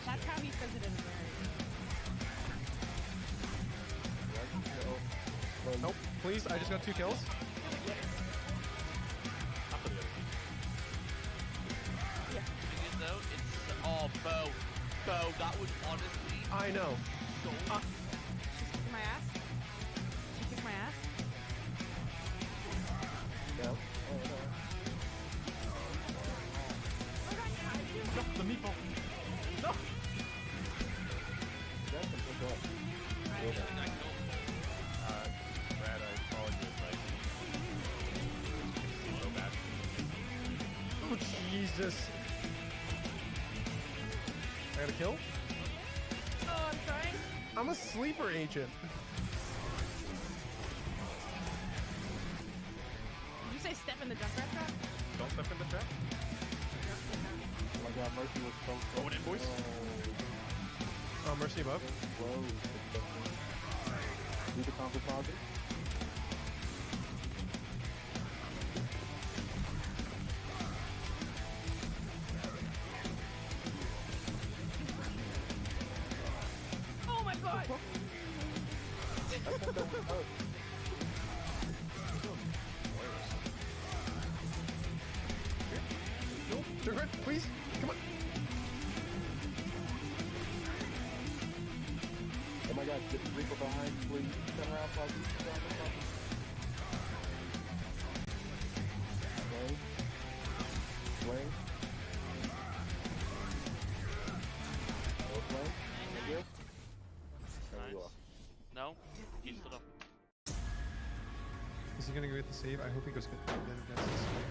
That's how he says it in American. Nope, please, I just got 2 kills. Yeah. Thing is though, it's Bo, that was honestly I know. so She's kicking my ass. She kicked my ass. No. No, the meatball. No. That's some good luck. Brad, I called you like so bad. Oh, Jesus. I got a kill? Oh, I'm trying. I'm a sleeper agent. Did you say step in the jump rat trap? Don't step in the trap. Oh my god, Mercy was so close. Going in, boys. Oh, Mercy above. Close. Do the composite. Oh my god! No, turn right, please. Come on. Oh my god, get the Reaper behind, please. Turn around, please. Turn around, please. Swing. Swing. More swing. Right here. There we go. no, he stood up. Is he gonna go get the save? I hope he goes get against the save.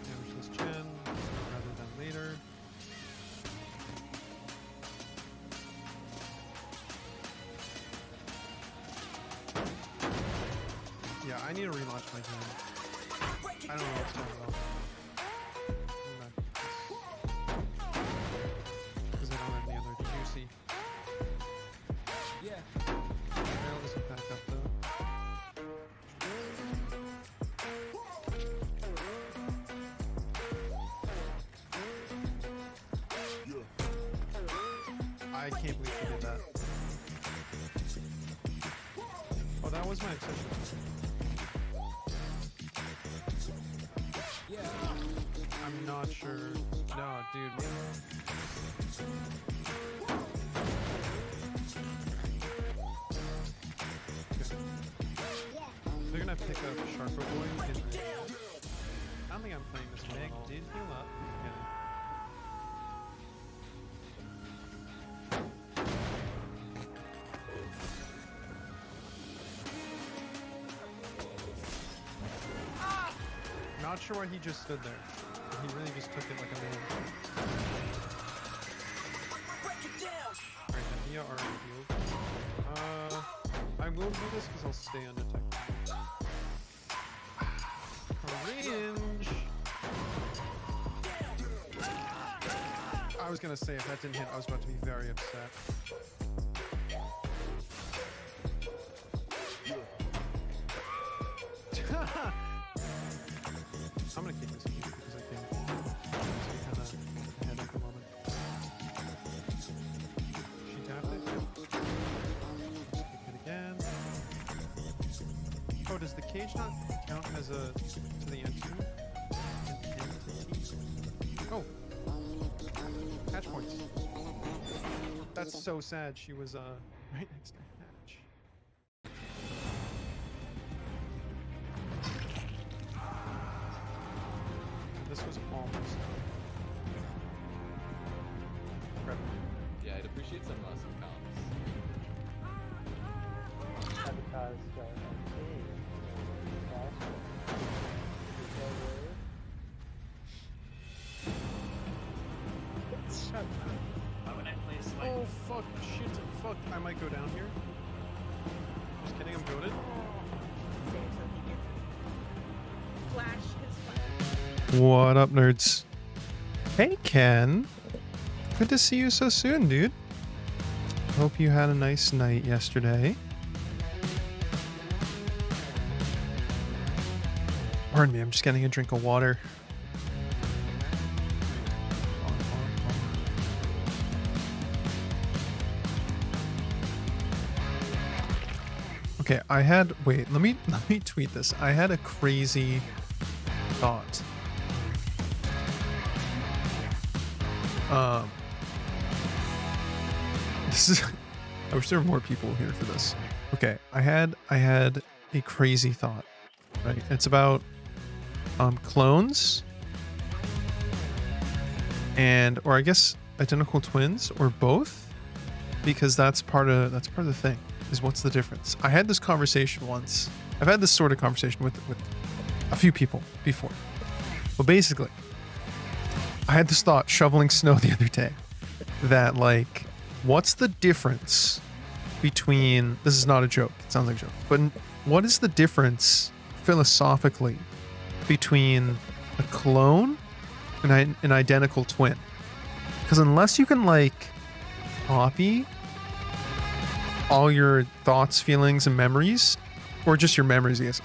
Damage this gen rather than later. Yeah, I need to relaunch my gen. I don't know what's going on. Because I don't have any other juicy. Yeah. Barrel isn't back up though. I can't believe he did that. Oh, that was my obsession. Yeah. I'm not sure. No, dude. They're gonna pick up Sharper Boy. I don't think I'm playing this Meg did heal up. Kidding. Not sure why he just stood there. He really just took it like a man. Alright, Mia already healed. I will do this because I'll stay undetected. Cringe! I was gonna say, if that didn't hit, I was about to be very upset. I'm gonna keep this cute because I can. It's kind of ahead at the moment. She tapped it. Let's kick it again. Oh, does the cage not count as a to the entity? Oh, hatch points. That's so sad. She was right next to hatch. This was almost incredible. Yeah, I'd appreciate some comps. Sabotage Why would I play Swipe? Oh fuck, shit, fuck. I might go down here. Just kidding, I'm goated. Flash his fire. What up, nerds? Hey, Ken. Good to see you so soon, dude. Hope you had a nice night yesterday. Pardon me, I'm just getting a drink of water. Okay, wait, let me tweet this. I had a crazy thought. This is I wish there were more people here for this. Okay, I had a crazy thought. Right? It's about clones or I guess identical twins or both, because that's part of the thing. Is what's the difference? I had this conversation once. I've had this sort of conversation with a few people before. But basically, I had this thought shoveling snow the other day that, like, what's the difference between, this is not a joke, it sounds like a joke, but what is the difference philosophically between a clone and an identical twin? Because unless you can, like, copy all your thoughts, feelings, and memories, or just your memories, I guess,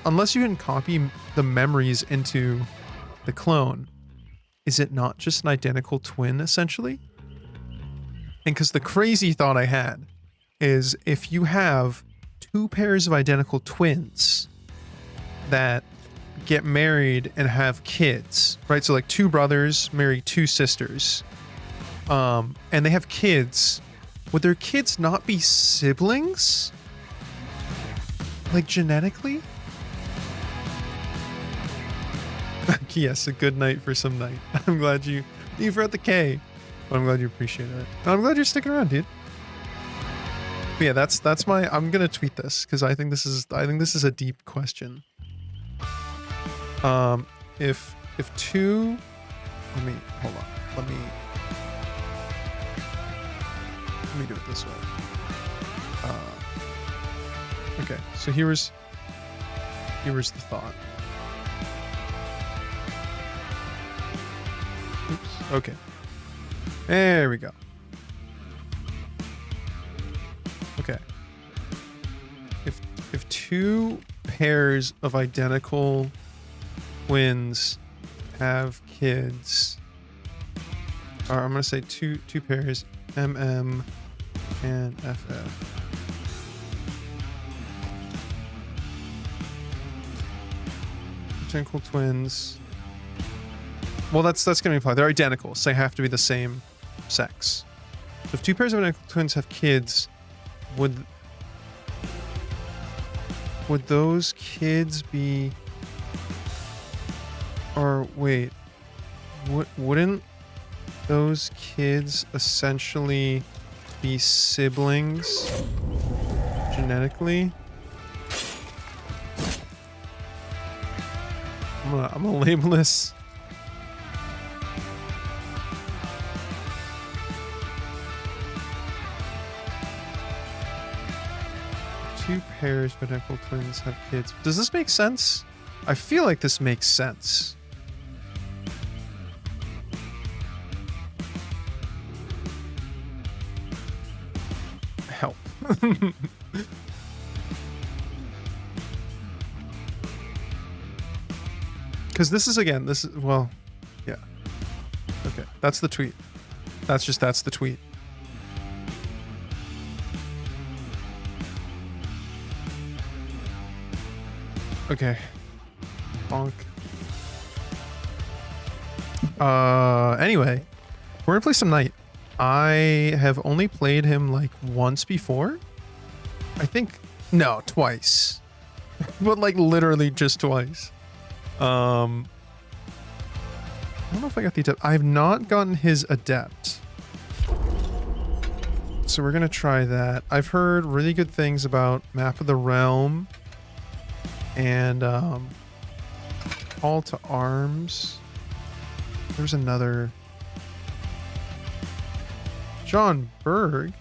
unless you can copy the memories into the clone, is it not just an identical twin, essentially? And because the crazy thought I had is, if you have two pairs of identical twins that get married and have kids, right? So like two brothers marry two sisters, and they have kids. Would their kids not be siblings? Like genetically? Yes, a good night for some night. I'm glad you forgot the K. But I'm glad you appreciate it. And I'm glad you're sticking around, dude. But yeah, that's my, I'm gonna tweet this because I think this is a deep question. If two, let me do it this way. Okay, so here's the thought. Oops. Okay. There we go. Okay. If two pairs of identical twins have kids, or I'm gonna say two pairs, MM and FF. Identical twins. Well, that's gonna imply they're identical, so they have to be the same sex. So if two pairs of identical twins have kids, would those kids be, or wait, wouldn't those kids essentially be siblings genetically? I'm gonna label this. Two pairs of identical twins have kids. Does this make sense? I feel like this makes sense. Help. Because this is, well, yeah. Okay, that's the tweet. That's the tweet. Okay. Bonk. Anyway, we're gonna play some Knight. I have only played him like once before. I think, no, twice. But like literally just twice. I don't know if I got the adept. I have not gotten his adept. So we're gonna try that. I've heard really good things about Map of the Realm and Call to Arms. There's another. John Berg.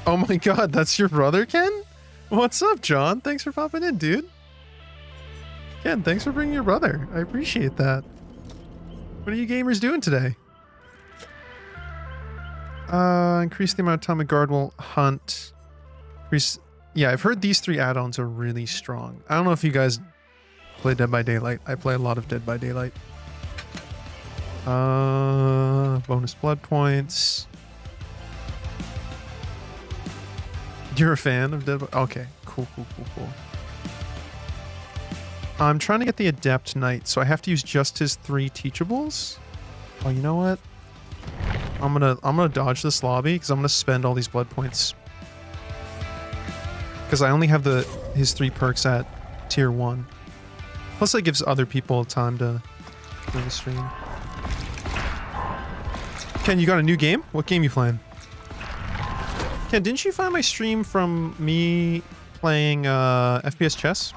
Oh my god, that's your brother, Ken? What's up, John? Thanks for popping in, dude. Ken, thanks for bringing your brother. I appreciate that. What are you gamers doing today? Increase the amount of time a guard will hunt. Increase. Yeah, I've heard these 3 add-ons are really strong. I don't know if you guys play Dead by Daylight. I play a lot of Dead by Daylight. Bonus blood points. You're a fan of Dead by... Okay, cool. I'm trying to get the Adept Knight, so I have to use just his 3 teachables. Oh, you know what? I'm gonna dodge this lobby because I'm gonna spend all these blood points. Because I only have his 3 perks at tier 1. Plus it gives other people time to do the stream. Ken, you got a new game? What game you playing? Ken, didn't you find my stream from me playing FPS chess?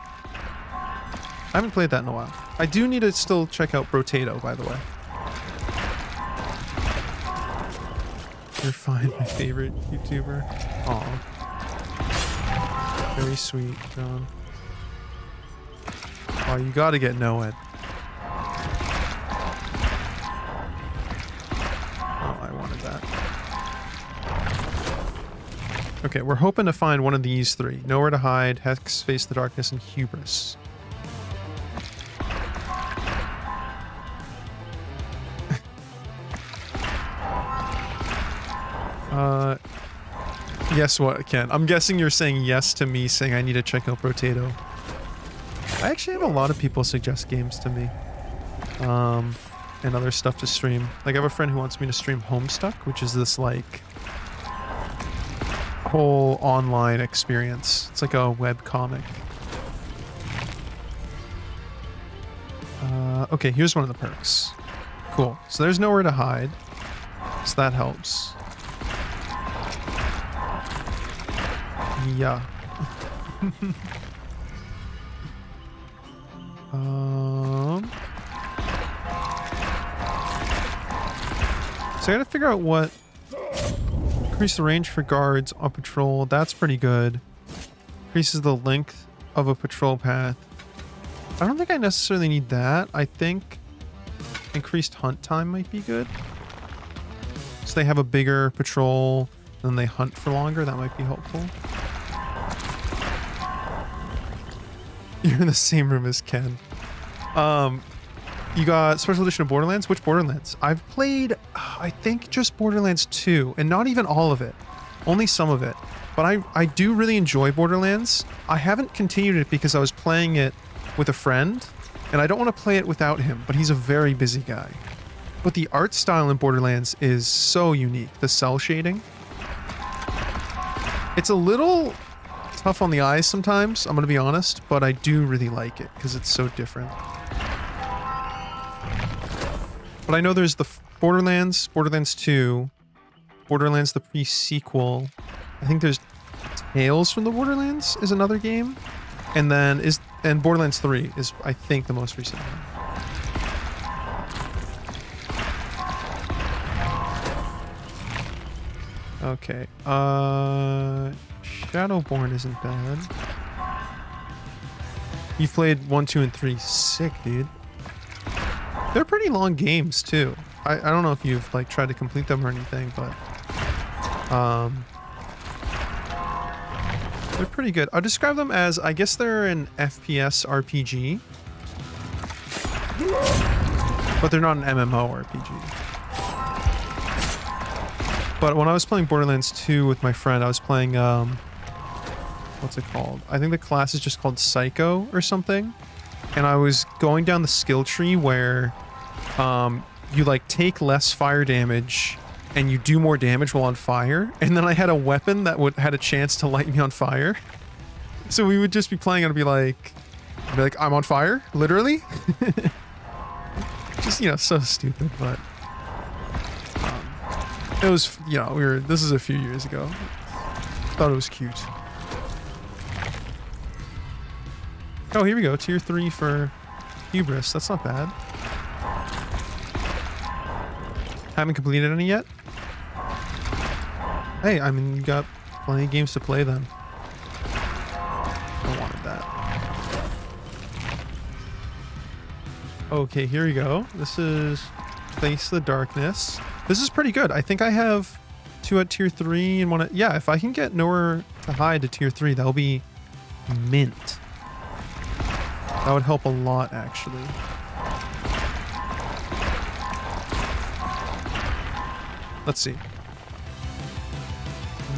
I haven't played that in a while. I do need to still check out Brotato, by the way. You're fine, my favorite YouTuber. Aw. Very sweet, John. Oh, you gotta get Noed. Oh, I wanted that. Okay, we're hoping to find one of these 3. Nowhere to Hide, Hex, Face the Darkness, and Hubris. Yes, what, Ken? I'm guessing you're saying yes to me saying I need to check out Brotato. I actually have a lot of people suggest games to me. And other stuff to stream. Like, I have a friend who wants me to stream Homestuck, which is this, like, whole online experience. It's like a web comic. Okay, here's one of the perks. Cool. So there's Nowhere to Hide. So that helps. Yeah. So I gotta figure out what... Increase the range for guards on patrol. That's pretty good. Increases the length of a patrol path. I don't think I necessarily need that. I think increased hunt time might be good. So they have a bigger patrol, and they hunt for longer. That might be helpful. You're in the same room as Ken. You got Special Edition of Borderlands? Which Borderlands? I've played, I think, just Borderlands 2, and not even all of it. Only some of it. But I do really enjoy Borderlands. I haven't continued it because I was playing it with a friend, and I don't want to play it without him, but he's a very busy guy. But the art style in Borderlands is so unique. The cell shading. It's a little tough on the eyes sometimes, I'm going to be honest, but I do really like it because it's so different. But I know there's the Borderlands, Borderlands 2, Borderlands the pre-sequel. I think there's Tales from the Borderlands is another game. And then and Borderlands 3 is, I think, the most recent one. Okay. Shadowborn isn't bad. You've played 1, 2, and 3. Sick, dude. They're pretty long games too. I don't know if you've like tried to complete them or anything, but they're pretty good. I'll describe them as, I guess they're an FPS RPG, but they're not an MMO RPG. But when I was playing Borderlands 2 with my friend, I was playing what's it called? I think the class is just called Psycho or something. And I was going down the skill tree where you like take less fire damage and you do more damage while on fire. And then I had a weapon that had a chance to light me on fire. So we would just be playing and I'd be like, I'm on fire, literally. Just, so stupid, but it was, this is a few years ago. Thought it was cute. Oh, here we go. Tier 3 for Hubris. That's not bad. Haven't completed any yet? Hey, I mean, you got plenty of games to play then. I wanted that. Okay, here we go. This is Face the Darkness. This is pretty good. I think I have 2 at tier 3 and 1 at... Yeah, if I can get Nowhere to Hide to tier 3, that'll be mint. That would help a lot, actually. Let's see.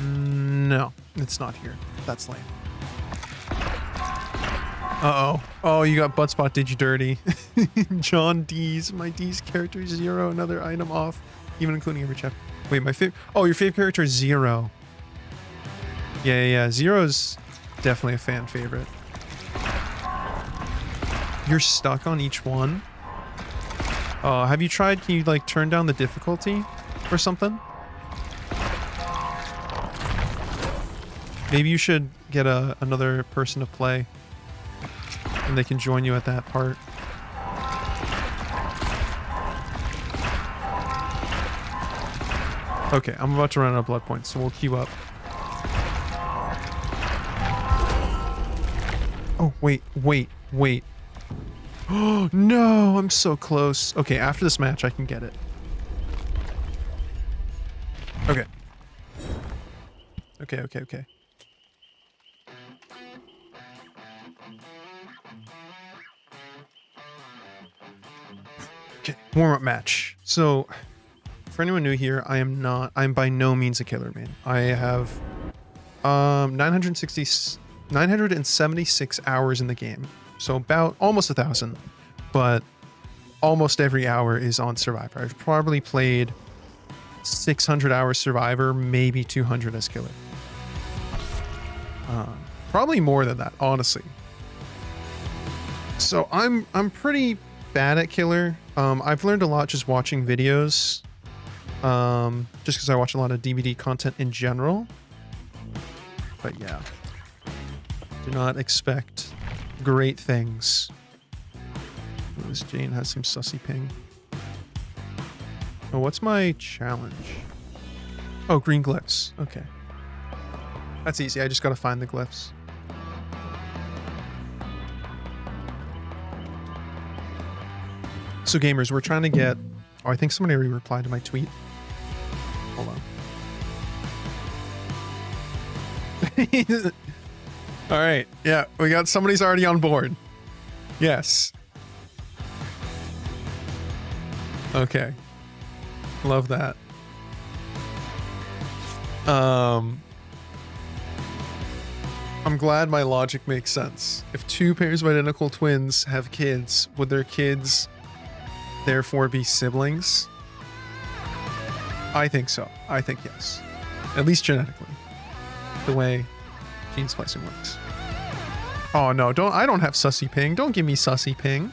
No. It's not here. That's lame. Uh-oh. Oh, you got Buttspot did you dirty. John D's. My D's character is 0. Another item off. Even including every chapter. Wait, my favorite... Oh, your favorite character is 0. Yeah. 0's definitely a fan favorite. You're stuck on each one? Have you tried... Can you, like, turn down the difficulty or something? Maybe you should get another person to play. And they can join you at that part. Okay, I'm about to run out of blood points, so we'll queue up. Oh, wait. Oh, no, I'm so close. Okay, after this match, I can get it. Okay. Okay. Okay, warm-up match. So, for anyone new here, I'm by no means a killer main. I have 976 hours in the game. So about almost 1,000, but almost every hour is on Survivor. I've probably played 600 hours Survivor, maybe 200 as killer. Probably more than that, honestly. So I'm pretty bad at killer. I've learned a lot just watching videos. Just because I watch a lot of DVD content in general. But yeah. Do not expect great things. This Jane has some sussy ping. Oh, what's my challenge? Oh, green glyphs. Okay. That's easy. I just gotta find the glyphs. So gamers, we're trying to get... Oh, I think somebody already replied to my tweet. Hold on. All right. Yeah, we got somebody's already on board. Yes. Okay. Love that. I'm glad my logic makes sense. If two pairs of identical twins have kids, would their kids therefore be siblings? I think so. I think yes. At least genetically. The way gene splicing works. Oh no, I don't have sussy ping. Don't give me sussy ping.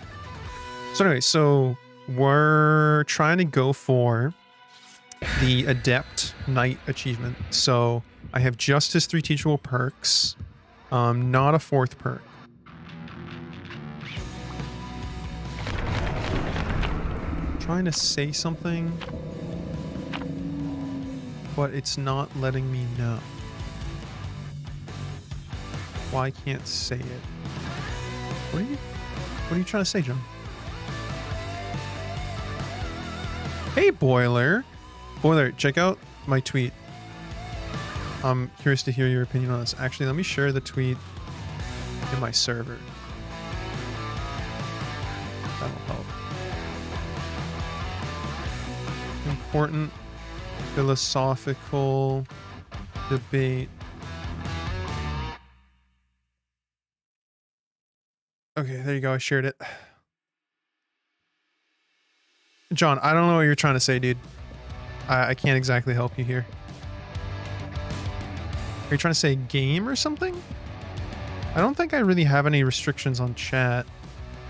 So anyway, so we're trying to go for the Adept Knight achievement. So I have just his 3 teachable perks. Not a 4th perk. Trying to say something, but it's not letting me know. Why I can't say it? What are you trying to say, John? Hey, Boiler. Boiler, check out my tweet. I'm curious to hear your opinion on this. Actually, let me share the tweet in my server. That'll help. Important philosophical debate. Okay, there you go. I shared it. John, I don't know what you're trying to say, dude. I can't exactly help you here. Are you trying to say game or something? I don't think I really have any restrictions on chat.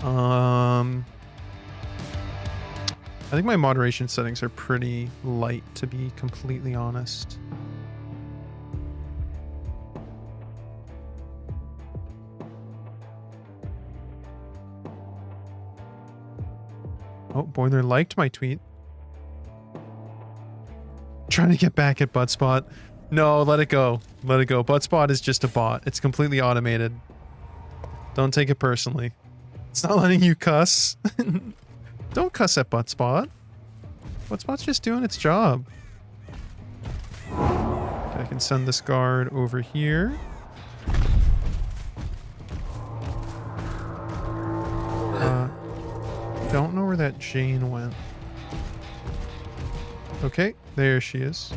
I think my moderation settings are pretty light, to be completely honest. Oh, Boiler liked my tweet. Trying to get back at Buttspot. No, let it go. Let it go. Buttspot is just a bot. It's completely automated. Don't take it personally. It's not letting you cuss. Don't cuss at Buttspot. Buttspot's just doing its job. Okay, I can send this guard over here. Don't know where that Jane went. Okay, there she is.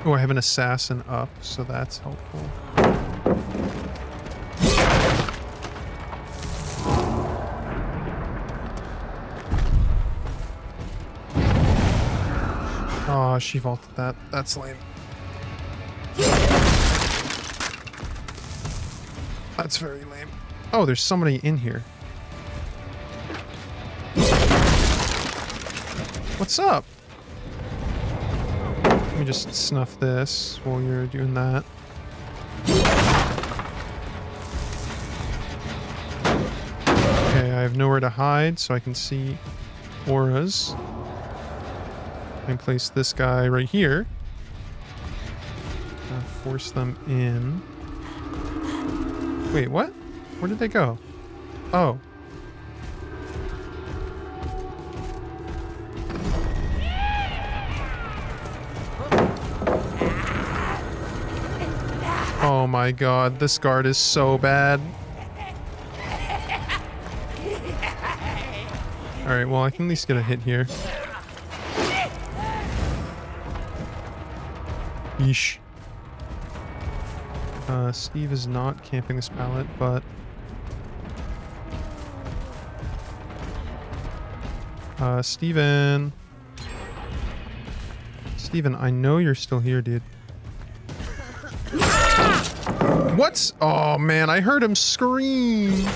Oh, I have an assassin up, so that's helpful. Oh, she vaulted that. That's lame. That's very lame. Oh, there's somebody in here. What's up? Let me just snuff this while you're doing that. Okay, I have nowhere to hide, so I can see auras. I can place this guy right here. Force them in. Wait, what? Where did they go? Oh. Oh my god, this guard is so bad. Alright, well I can at least get a hit here. Yeesh. Steve is not camping this pallet, but... Steven, I know you're still here, dude. What? Oh man, I heard him scream.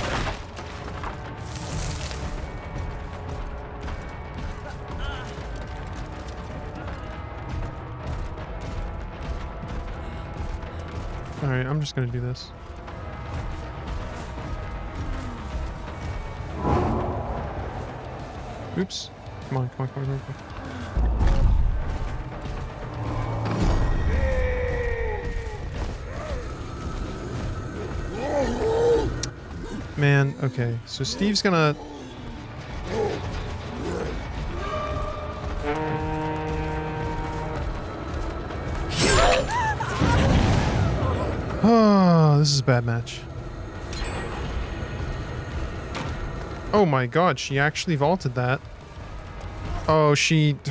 Alright, I'm just gonna do this. Oops. Come on, come on, come on, come on. Man, okay. So Steve's gonna... Oh, this is a bad match. Oh my god, she actually vaulted that. Oh,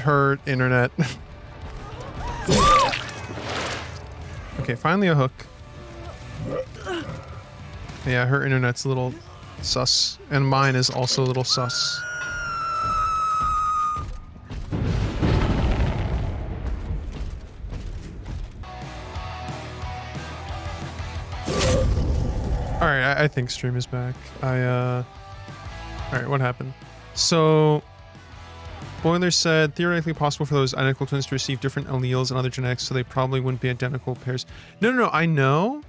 her internet. Okay, finally a hook. Yeah, her internet's a little sus. And mine is also a little sus. Alright, I think stream is back. Alright, what happened? So... Boiler said, theoretically possible for those identical twins to receive different alleles and other genetics, so they probably wouldn't be identical pairs. No, I know.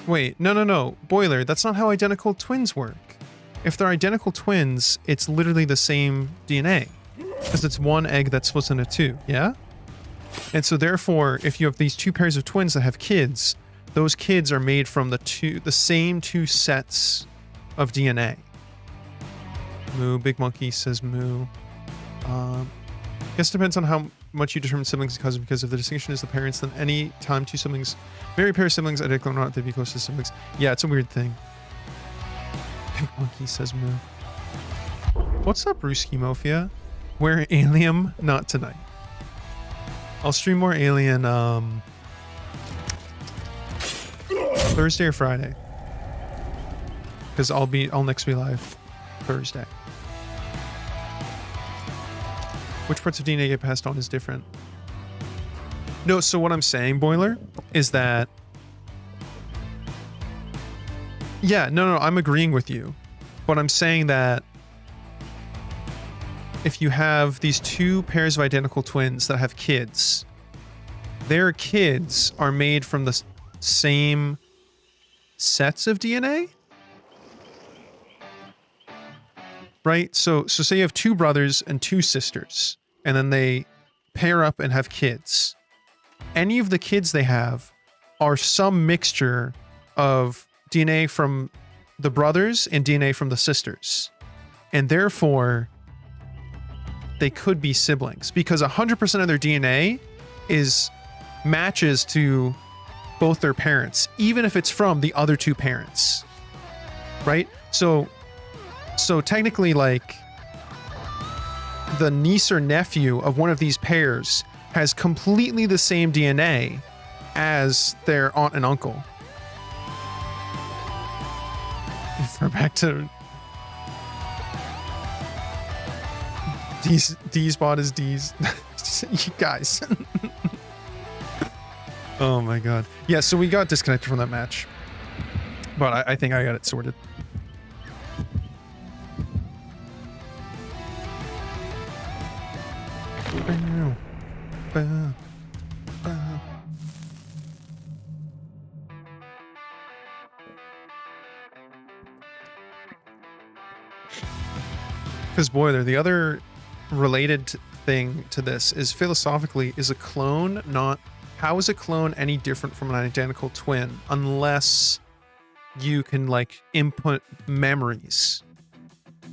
Wait, no. Boiler, that's not how identical twins work. If they're identical twins, it's literally the same DNA. Because it's one egg that splits into two, yeah? And so therefore, if you have these two pairs of twins that have kids, those kids are made from the same two sets of DNA. Moo. Big Monkey says moo. Guess it depends on how much you determine siblings and cousins, because if the distinction is the parents, then any time two siblings marry a pair of siblings, identical or not, they'd be close to siblings. Yeah, it's a weird thing. Big Monkey says moo. What's up, Ruski Mofia? We're Alien, not tonight. I'll stream more Alien Thursday or Friday. Because I'll next be live Thursday. Which parts of DNA get passed on is different. No, so what I'm saying, Boiler, is that... Yeah, no, I'm agreeing with you. But I'm saying that if you have these two pairs of identical twins that have kids, their kids are made from the same sets of DNA? Right? So say you have two brothers and two sisters, and then they pair up and have kids. Any of the kids they have are some mixture of DNA from the brothers and DNA from the sisters. And therefore, they could be siblings, because 100% of their DNA matches to both their parents, even if it's from the other two parents. Right? So technically, like, the niece or nephew of one of these pairs has completely the same DNA as their aunt and uncle. We're back to D's bot is D's. You guys. Oh my god. Yeah, so we got disconnected from that match. But I think I got it sorted. Because Boiler, the other related thing to this is philosophically, is a clone not... How is a clone any different from an identical twin unless you can like input memories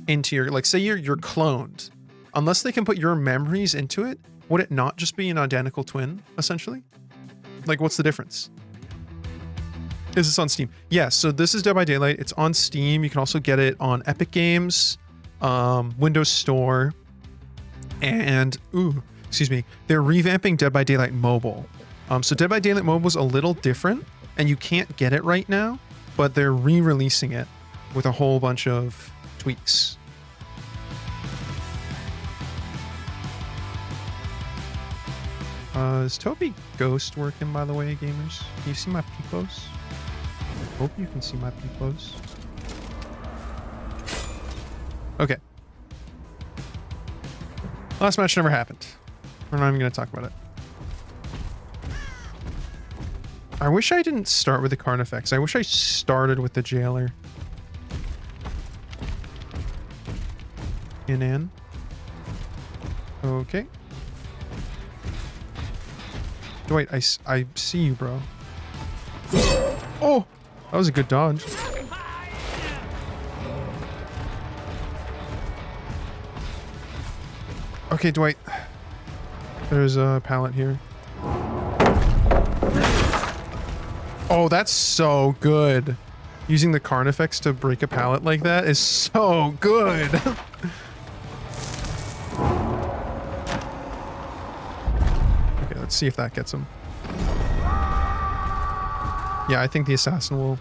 into your... Like say you're cloned. Unless they can put your memories into it, would it not just be an identical twin, essentially? Like what's the difference? Is this on Steam? Yeah, so this is Dead by Daylight. It's on Steam. You can also get it on Epic Games, Windows Store, and excuse me, they're revamping Dead by Daylight Mobile. So Dead by Daylight Mobile was a little different, and you can't get it right now, but they're re-releasing it with a whole bunch of tweaks. Is Toby Ghost working, by the way, gamers? Can you see my peepos? Hope you can see my peepos. Okay. Last match never happened. We're not even going to talk about it. I wish I didn't start with the Carnifex. I wish I started with the Jailer. In. Okay. Wait, I see you, bro. Oh! That was a good dodge. Okay, Dwight. There's a pallet here. Oh, that's so good. Using the Carnifex to break a pallet like that is so good. Okay, let's see if that gets him. Yeah, I think the assassin will.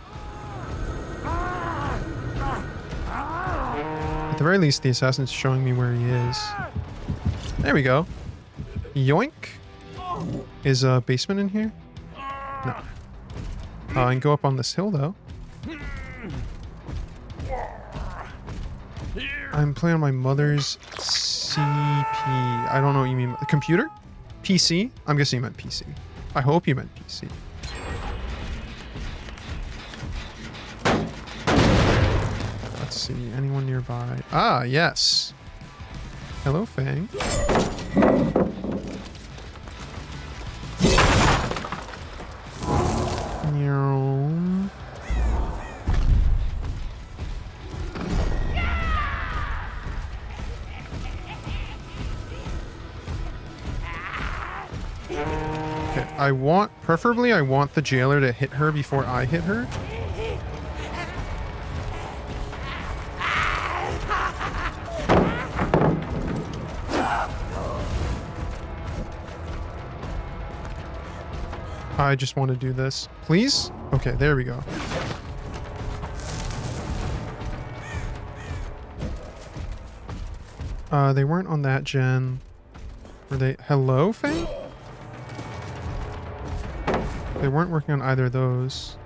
At the very least, the assassin's showing me where he is. There we go. Yoink. Is a basement in here? No. I can go up on this hill, though. I'm playing on my mother's CP. I don't know what you mean. Computer? PC? I'm guessing you meant PC. I hope you meant PC. Let's see. Anyone nearby? Ah, yes. Hello, Fang. Okay, preferably I want the Jailer to hit her before I hit her. I just want to do this. Please? Okay, there we go. They weren't on that gen. Were they? Hello, Faye? They weren't working on either of those.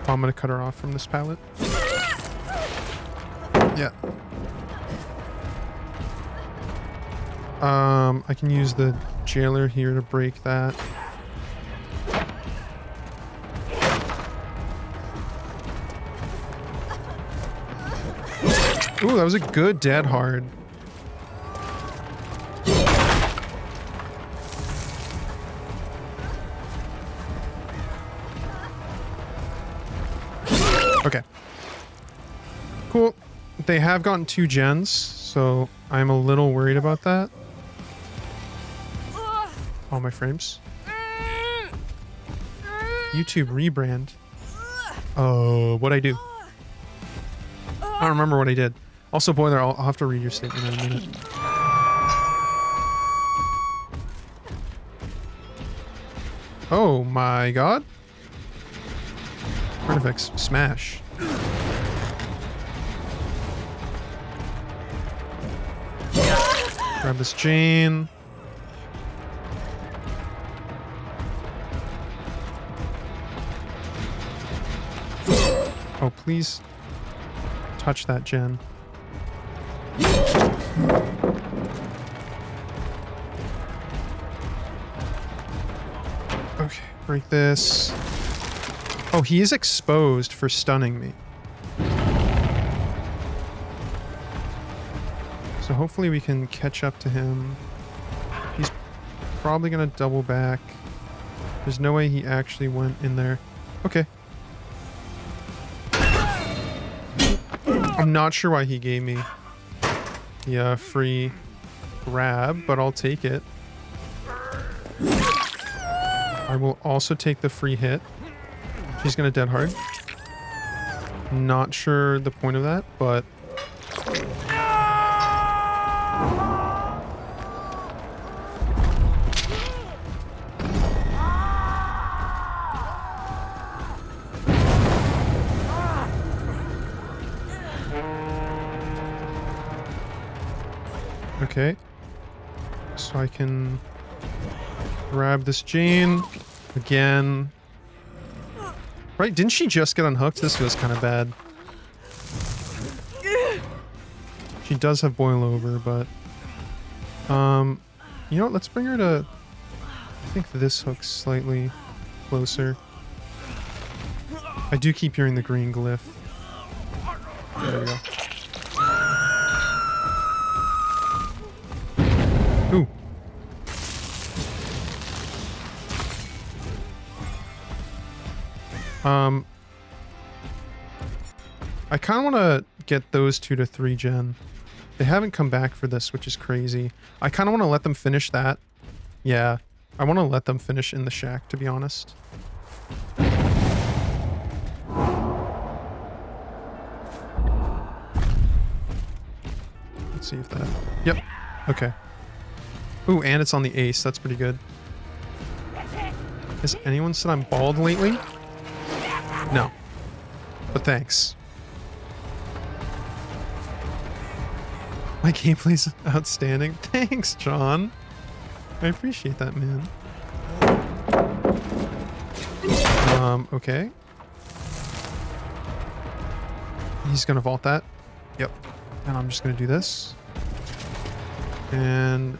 Oh, I'm gonna cut her off from this pallet. Yeah. I can use the Jailer here to break that. Ooh, that was a good dead hard. Okay. Cool. They have gotten 2 gens, so I'm a little worried about that. All my frames. YouTube rebrand. What'd I do? I don't remember what I did. Also, Boiler, I'll have to read your statement in a minute. Oh my god. Artifacts. Smash. Grab this chain. Oh, please touch that gen. Okay, break this. Oh, he is exposed for stunning me. So hopefully we can catch up to him. He's probably gonna double back. There's no way he actually went in there. Okay. I'm not sure why he gave me the free grab, but I'll take it. I will also take the free hit. She's gonna dead hard. Not sure the point of that, but... Okay. So I can grab this Jane again. Right, didn't she just get unhooked? This feels kind of bad. She does have boil over, but... you know what? Let's bring her to... I think this hook's slightly closer. I do keep hearing the green glyph. There we go. Ooh. I kind of want to get those 2 to 3 gen. They haven't come back for this, which is crazy. I kind of want to let them finish that. Yeah, I want to let them finish in the shack, to be honest. Let's see if that... Yep. Okay. Ooh, and it's on the ace. That's pretty good. Has anyone said I'm bald lately? No. But thanks. My gameplay's outstanding. Thanks, John. I appreciate that, man. Okay. He's gonna vault that. Yep. And I'm just gonna do this. And...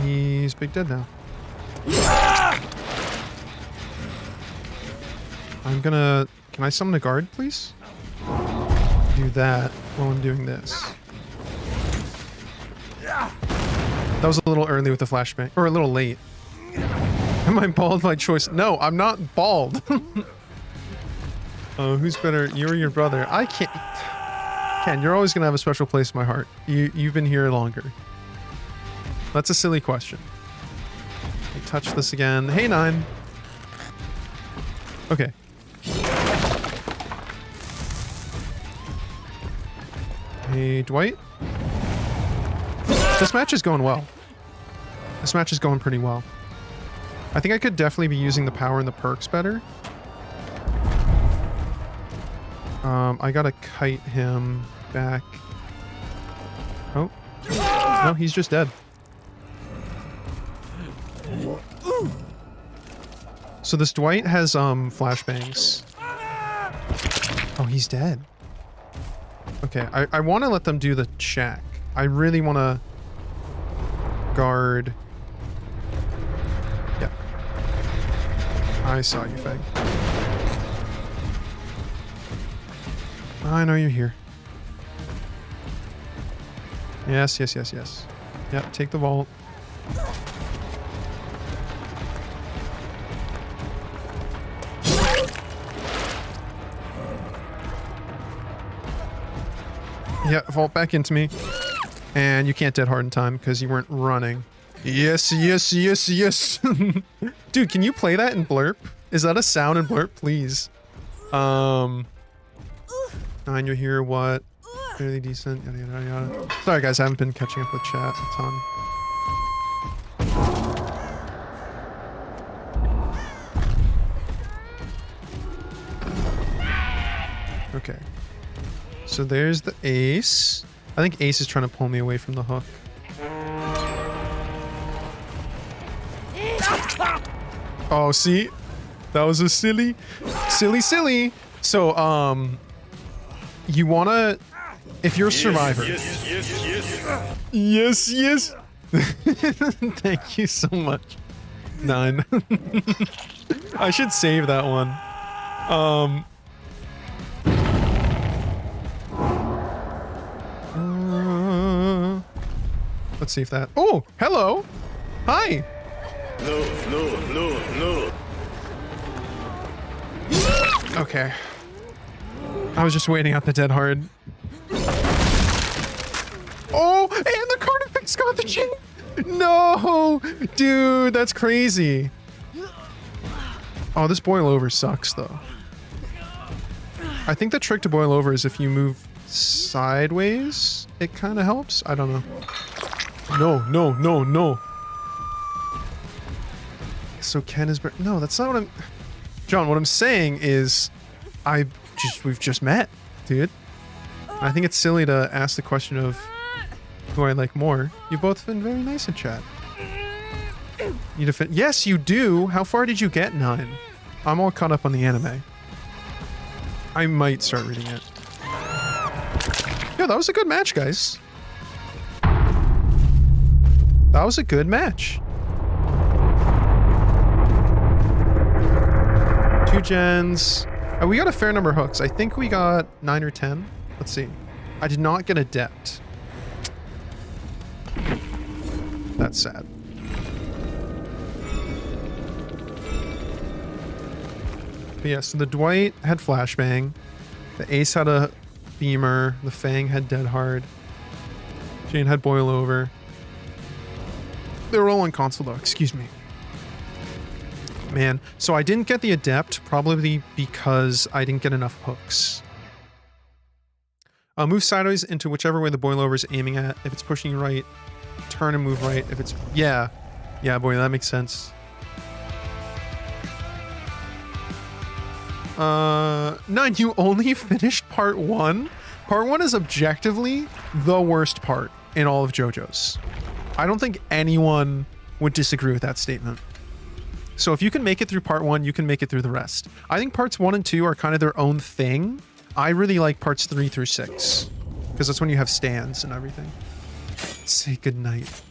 he's big dead now. I'm gonna... Can I summon a guard, please? Do that while I'm doing this. That was a little early with the flashbang. Or a little late. Am I bald by choice? No, I'm not bald. Oh, who's better? You or your brother? I can't... Ken, you're always gonna have a special place in my heart. You've been here longer. That's a silly question. I touch this again. Hey, 9. Okay. Hey, Dwight. This match is going well. This match is going pretty well. I think I could definitely be using the power and the perks better. I gotta kite him back. Oh. No, he's just dead. So this Dwight has flashbangs. Oh, he's dead. Okay, I want to let them do the shack. I really want to guard. Yeah. I saw you, Fag. I know you're here. Yes, yes, yes, yes. Yep, take the vault. Yeah, vault back into me. And you can't dead hard in time because you weren't running. Yes, yes, yes, yes. Dude, can you play that in Blurp? Is that a sound in Blurp, please? 9, you're here, what? Fairly decent, yada, yada, yada. Sorry, guys, I haven't been catching up with chat a ton. Okay. So there's the ace. I think ace is trying to pull me away from the hook. Oh, see? That was a silly. So, you wanna... If you're a survivor... Yes, yes. Thank you so much. 9. I should save that one. Let's see if that... Oh, hello. Hi. No. Okay. I was just waiting out the dead hard. Oh, and the Carnifex got the chain. No, dude, that's crazy. Oh, this boil over sucks though. I think the trick to boil over is if you move sideways, it kind of helps. I don't know. No. So Ken is... No, that's not what I'm... John, what I'm saying is we've just met, dude. I think it's silly to ask the question of who I like more. You've both been very nice in chat. You defend... Yes, you do. How far did you get, 9? I'm all caught up on the anime. I might start reading it. Yeah, that was a good match, guys. That was a good match. 2 gens. We got a fair number of hooks. I think we got 9 or 10. Let's see. I did not get Adept. That's sad. But yeah, so the Dwight had Flashbang. The Ace had a Beamer. The Fang had Dead Hard. Jane had Boil Over. They were all on console though, excuse me. Man, so I didn't get the Adept, probably because I didn't get enough hooks. Move sideways into whichever way the boil over is aiming at. If it's pushing you right, turn and move right. If it's... Yeah, boy, that makes sense. 9, you only finished part 1? Part 1 is objectively the worst part in all of JoJo's. I don't think anyone would disagree with that statement. So if you can make it through part 1, you can make it through the rest. I think parts 1 and 2 are kind of their own thing. I really like parts 3 through 6 because that's when you have stands and everything. Say goodnight.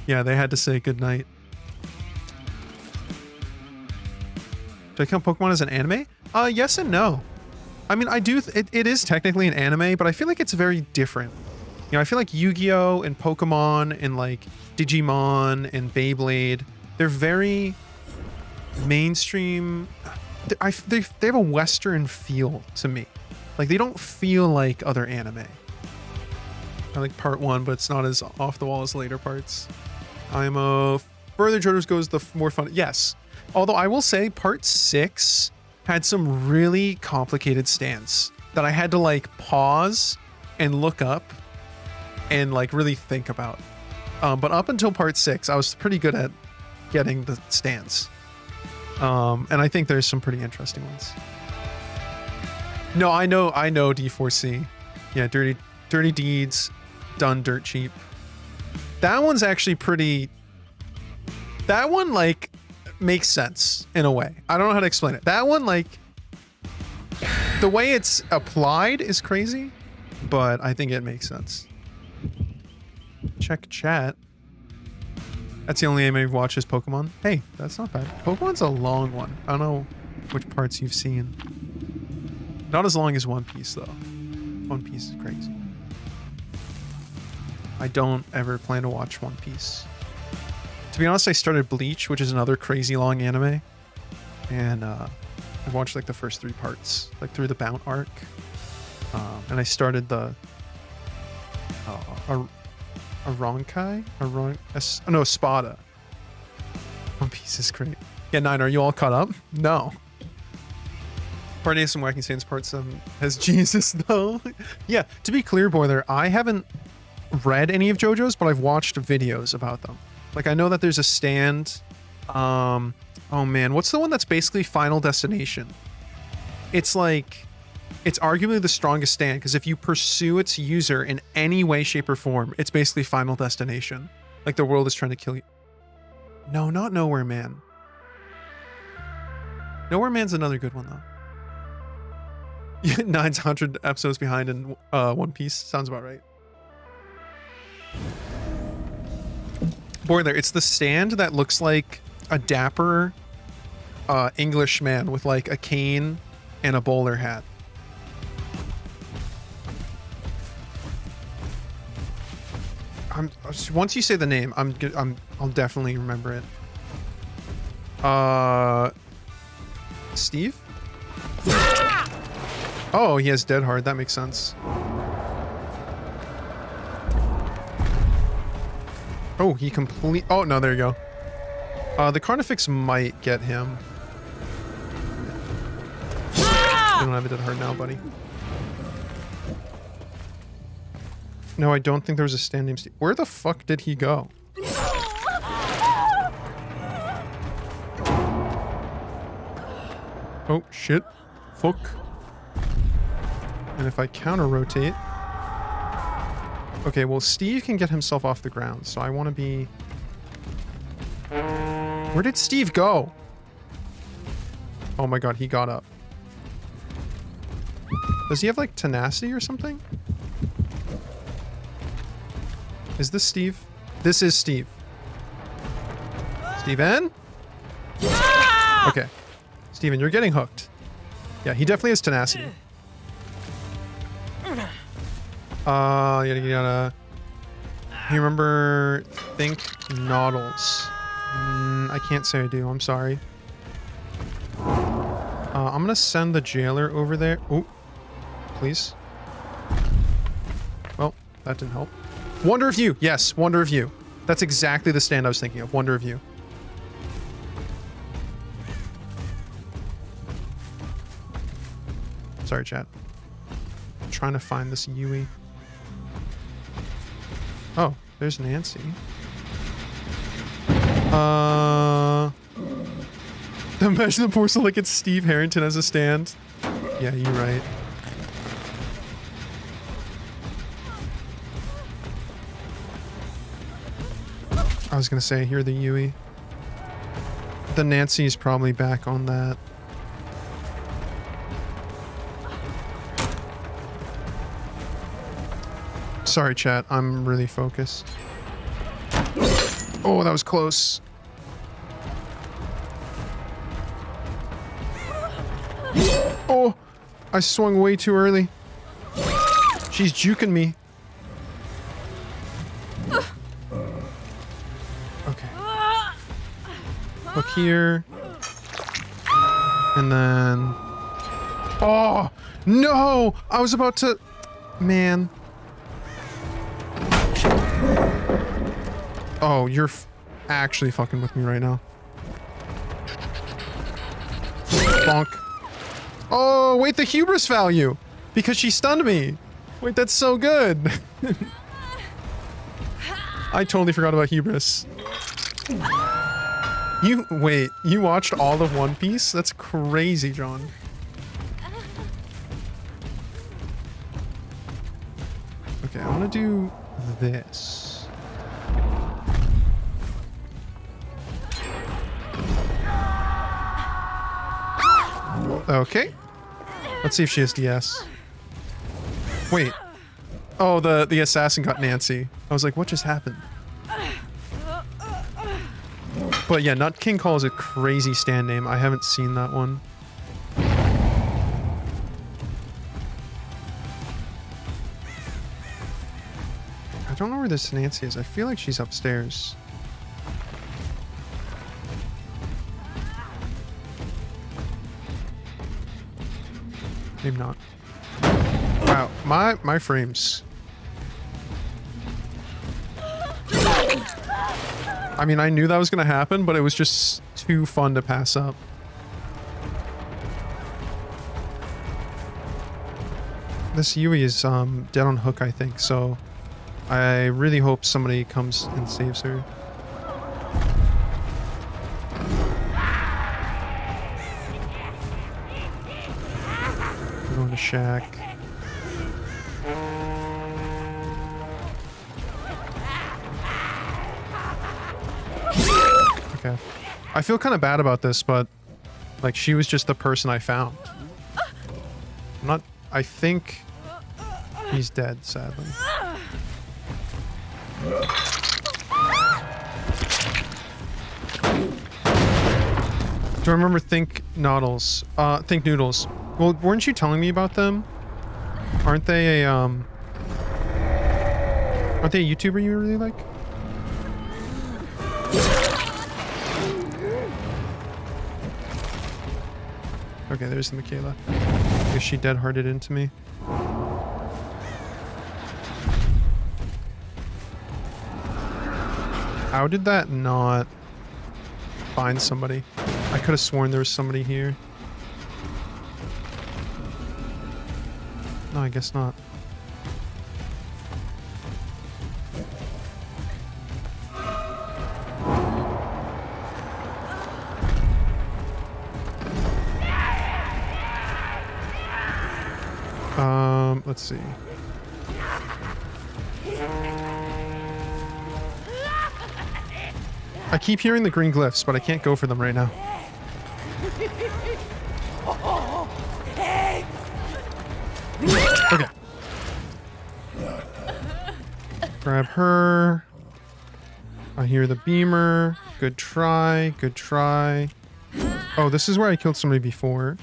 Yeah, they had to say goodnight. Do I count Pokemon as an anime? Yes and no. I mean, I do. It is technically an anime, but I feel like it's very different. You know, I feel like Yu-Gi-Oh! And Pokemon and like Digimon and Beyblade, they're very mainstream. They have a Western feel to me. Like, they don't feel like other anime. I like part 1, but it's not as off the wall as later parts. Further JoJo's goes, the more fun. Yes. Although I will say part 6 had some really complicated stands that I had to like pause and look up and like really think about. But up until part 6, I was pretty good at getting the stands. And I think there's some pretty interesting ones. No, I know D4C. Yeah, Dirty Deeds, done dirt cheap. That one's actually pretty... That one, like, makes sense in a way. I don't know how to explain it. That one, like... The way it's applied is crazy, but I think it makes sense. Check chat. That's the only anime I've watched is Pokemon. Hey, that's not bad. Pokemon's a long one. I don't know which parts you've seen. Not as long as One Piece, though. One Piece is crazy. I don't ever plan to watch One Piece. To be honest, I started Bleach, which is another crazy long anime. And I watched like the first 3 parts, like through the Bount arc. And I started the Aronkai? No, Spada. One Piece is great. Yeah, 9, are you all caught up? No. Part A, some wacky saints. Part 7 has Jesus, though. Yeah, to be clear, Boiler, I haven't read any of JoJo's, but I've watched videos about them. Like, I know that there's a stand. Oh man, what's the one that's basically Final Destination? It's like, it's arguably the strongest stand, because if you pursue its user in any way, shape, or form, it's basically Final Destination. Like, the world is trying to kill you. No, not Nowhere Man. Nowhere Man's another good one, though. 9's 100 episodes behind in One Piece. Sounds about right. Boiler, it's the stand that looks like a dapper English man with like a cane and a bowler hat. Once you say the name, I'll definitely remember it. Steve? Oh, he has Dead Hard. That makes sense. Oh, he oh, no, there you go. The Carnifex might get him. You don't have a Dead Hard now, buddy. No, I don't think there was a stand named Steve. Where the fuck did he go? Oh, shit. Fuck. And if I counter-rotate... Okay, well, Steve can get himself off the ground, so I want to be... Where did Steve go? Oh my god, he got up. Does he have, like, tenacity or something? Is this Steve? This is Steve. Steven? Okay. Steven, you're getting hooked. Yeah, he definitely has tenacity. Yada yada. You remember Think Noddles? I can't say I do. I'm sorry. I'm gonna send the jailer over there. Oh, please. Well, that didn't help. Wonder of You. Yes, Wonder of You. That's exactly the stand I was thinking of. Wonder of You. Sorry, chat. I'm trying to find this Yui. Oh, there's Nancy. Imagine the porcelain like it's Steve Harrington as a stand. Yeah, you're right. I was gonna say, here the Yui. The Nancy's probably back on that. Sorry, chat. I'm really focused. Oh, that was close. Oh, I swung way too early. She's juking me. Okay. Look here. And then... Oh, no! I was about to... Man. Oh, you're actually fucking with me right now. Bonk. Oh, wait, the hubris value. Because she stunned me. Wait, that's so good. I totally forgot about hubris. Wait, you watched all of One Piece? That's crazy, John. Okay, I want to do this. Okay. Let's see if she has DS. Wait. Oh, the assassin got Nancy. I was like, what just happened? But yeah, Nut King Call is a crazy stand name. I haven't seen that one. I don't know where this Nancy is. I feel like she's upstairs. Maybe not. Wow, my frames. I mean, I knew that was gonna happen, but it was just too fun to pass up. This Yui is dead on hook, I think, so I really hope somebody comes and saves her. We're going to Shack. Okay. I feel kind of bad about this, but like she was just the person I found. I'm not... I think he's dead, sadly. Do I remember Think Noodles? Think Noodles. Well, weren't you telling me about them? Aren't they a YouTuber you really like? Okay, there's the Michaela. Is she dead-hearted into me? How did that not find somebody? I could have sworn there was somebody here. No, I guess not. Let's see. I keep hearing the green glyphs, but I can't go for them right now. Okay. Grab her. I hear the beamer. Good try. Good try. Oh, this is where I killed somebody before.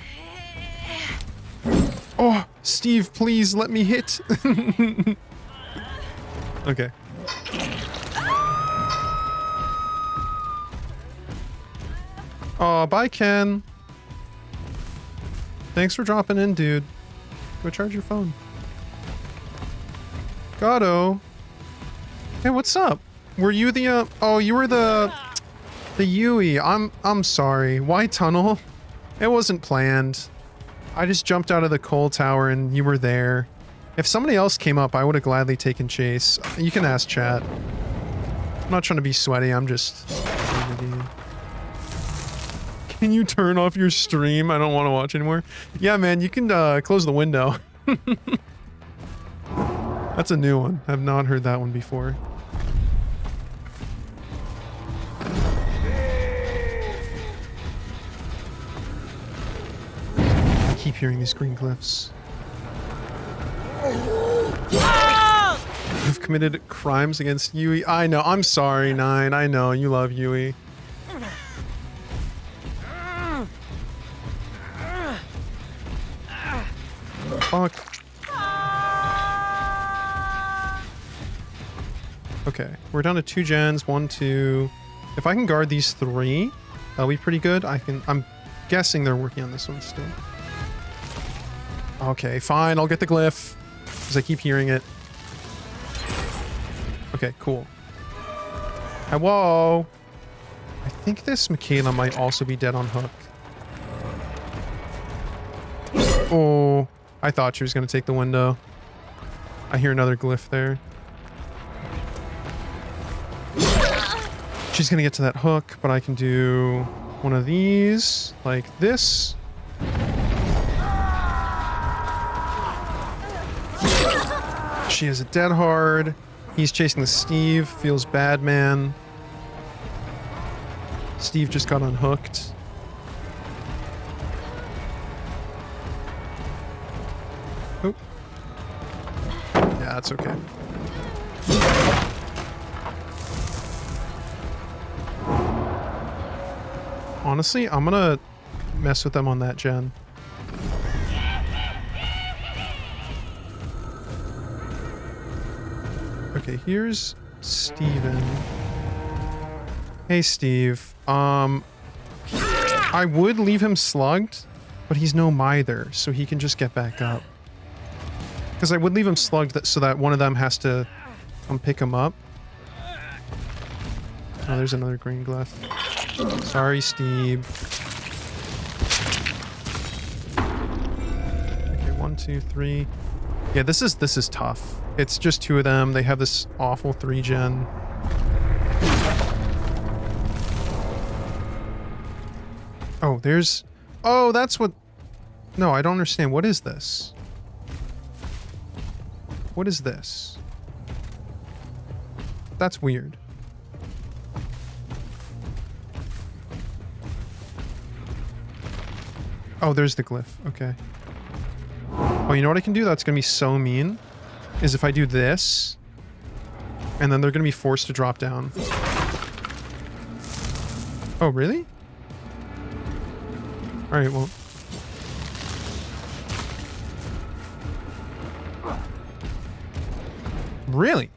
Oh, Steve, please let me hit. Okay. Oh, bye, Ken. Thanks for dropping in, dude. Go charge your phone. Gato. Hey, what's up? Were you the, oh, you were the Yui. I'm sorry. Why tunnel? It wasn't planned. I just jumped out of the coal tower and you were there. If somebody else came up, I would have gladly taken chase. You can ask chat. I'm not trying to be sweaty, I'm just... Can you turn off your stream? I don't want to watch anymore. Yeah, man, you can close the window. That's a new one. I've not heard that one before. I keep hearing these green glyphs. You've committed crimes against Yui. I know. I'm sorry, Nine. I know. You love Yui. Fuck. Okay, we're down to 2 gens, 1, 2. If I can guard these 3, that'll be pretty good. I'm guessing they're working on this one still. Okay, fine, I'll get the glyph, because I keep hearing it. Okay, cool. Whoa! I think this Michaela might also be dead on hook. Oh, I thought she was going to take the window. I hear another glyph there. She's going to get to that hook, but I can do one of these, like this. She has a dead hard. He's chasing the Steve. Feels bad, man. Steve just got unhooked. Oh. Yeah, that's okay. Honestly, I'm gonna mess with them on that gen. Okay, here's Steven. Hey, Steve. I would leave him slugged, but he's no mither, so he can just get back up. Because I would leave him slugged so that one of them has to come pick him up. Oh, there's another green glyph. Sorry, Steve. Okay, 1, 2, 3. Yeah, this is tough. It's just 2 of them. They have this awful 3-gen. Oh, there's... Oh, that's what... No, I don't understand. What is this? What is this? That's weird. Oh, there's the glyph. Okay. Oh, you know what I can do? That's gonna be so mean. Is if I do this, and then they're gonna be forced to drop down. Oh, really? Alright, well... Really?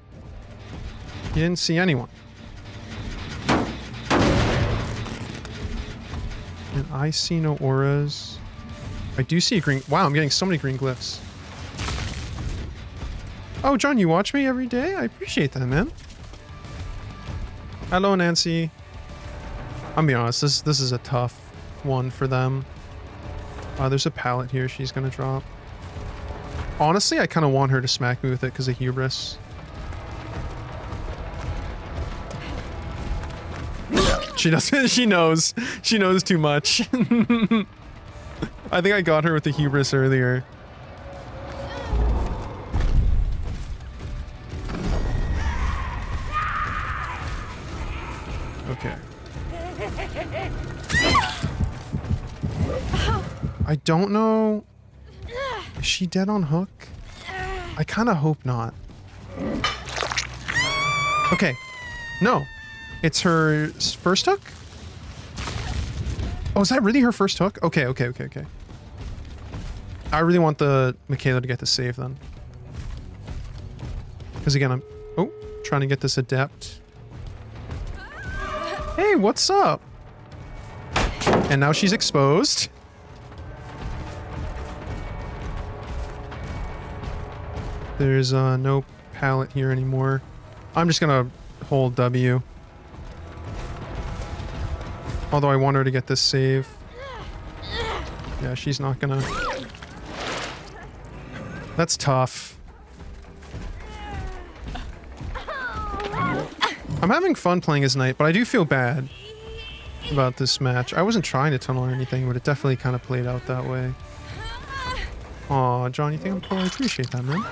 You didn't see anyone. And I see no auras. I do see a green... Wow, I'm getting so many green glyphs. Oh, John, you watch me every day? I appreciate that, man. Hello, Nancy. I'll be honest, this is a tough one for them. There's a pallet here she's gonna drop. Honestly, I kind of want her to smack me with it because of hubris. She doesn't. She knows. She knows too much. I think I got her with the hubris earlier. Okay. I don't know. Is she dead on hook? I kind of hope not. Okay. No. It's her first hook? Oh, is that really her first hook? Okay, okay, okay, okay. I really want the Michaela to get the save then. Because again, I'm... Oh, trying to get this adept. Hey, what's up? And now she's exposed. There's no pallet here anymore. I'm just gonna hold W. Although I want her to get this save. Yeah, she's not gonna... That's tough. I'm having fun playing as Knight, but I do feel bad about this match. I wasn't trying to tunnel or anything, but it definitely kind of played out that way. Aw, John, you think I'm cool? I appreciate that, man.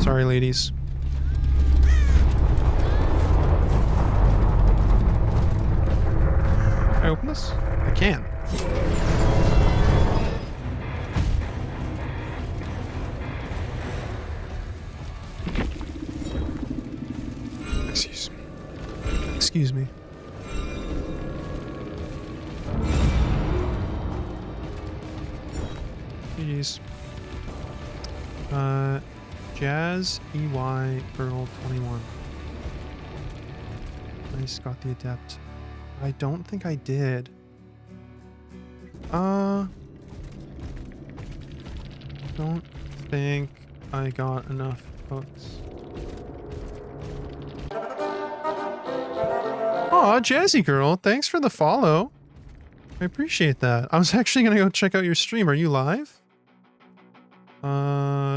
Sorry, ladies. Can I open this? I can. Excuse me. Jeez. Jazz EY Girl 21. Nice, got the adept. I don't think I did. Don't think I got enough hooks. Aw, Jazzy Girl, thanks for the follow. I appreciate that. I was actually gonna go check out your stream. Are you live?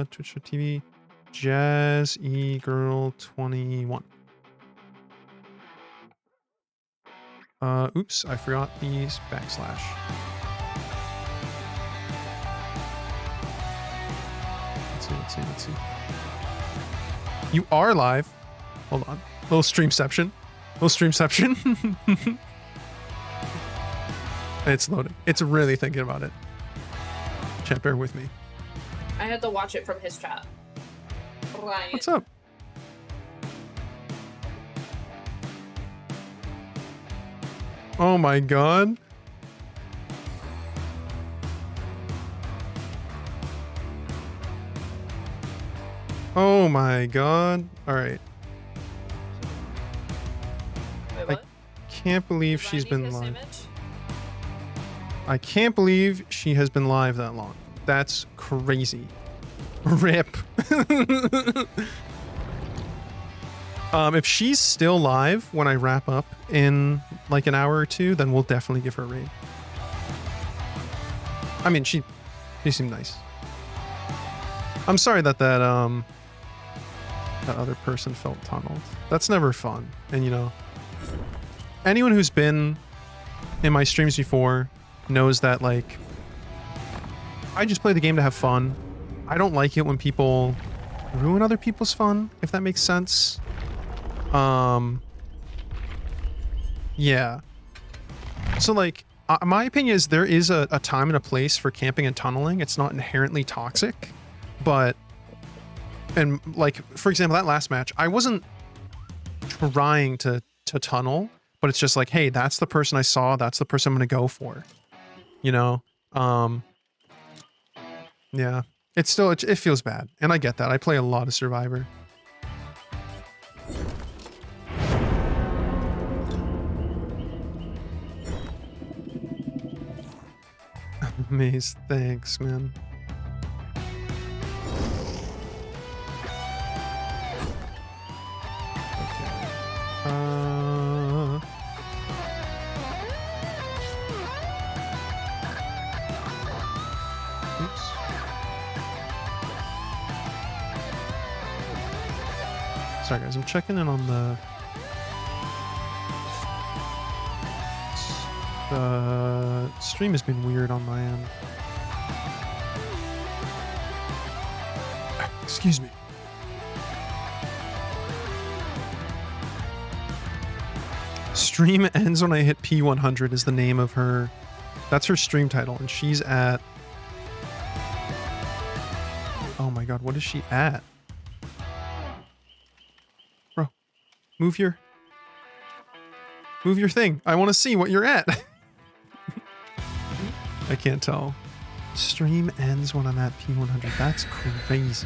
Twitch.tv Jazz E Girl 21. Oops, I forgot the backslash. Let's see. You are live. Hold on. Little streamception. It's loading. It's really thinking about it. Chat, bear with me. I had to watch it from his chat. Ryan. What's up? Oh my god. Oh my god. Alright. Wait, what? Can't believe Did I she's need been this live. image? I can't believe she has been live that long. That's crazy. RIP. If she's still live when I wrap up in like an hour or two, then we'll definitely give her a raid. I mean, she seemed nice. I'm sorry that that other person felt tunneled. That's never fun. And you know, anyone who's been in my streams before knows that like I just play the game to have fun. I don't like it when people ruin other people's fun, if that makes sense. Yeah. So like, my opinion is there is a time and a place for camping and tunneling. It's not inherently toxic, but, and like, for example, that last match, I wasn't trying to tunnel, but it's just like, hey, that's the person I saw. That's the person I'm going to go for, you know? Yeah, it's still, it feels bad. And I get that. I play a lot of Survivor. Maze, thanks, man. Oops. Sorry guys, I'm checking in on the stream has been weird on my end. Excuse me. Stream ends when I hit P100 is the name of her. That's her stream title, and she's at... Oh my god, what is she at? Bro, move your thing. I want to see what you're at. I can't tell. Stream ends when I'm at P100. That's crazy.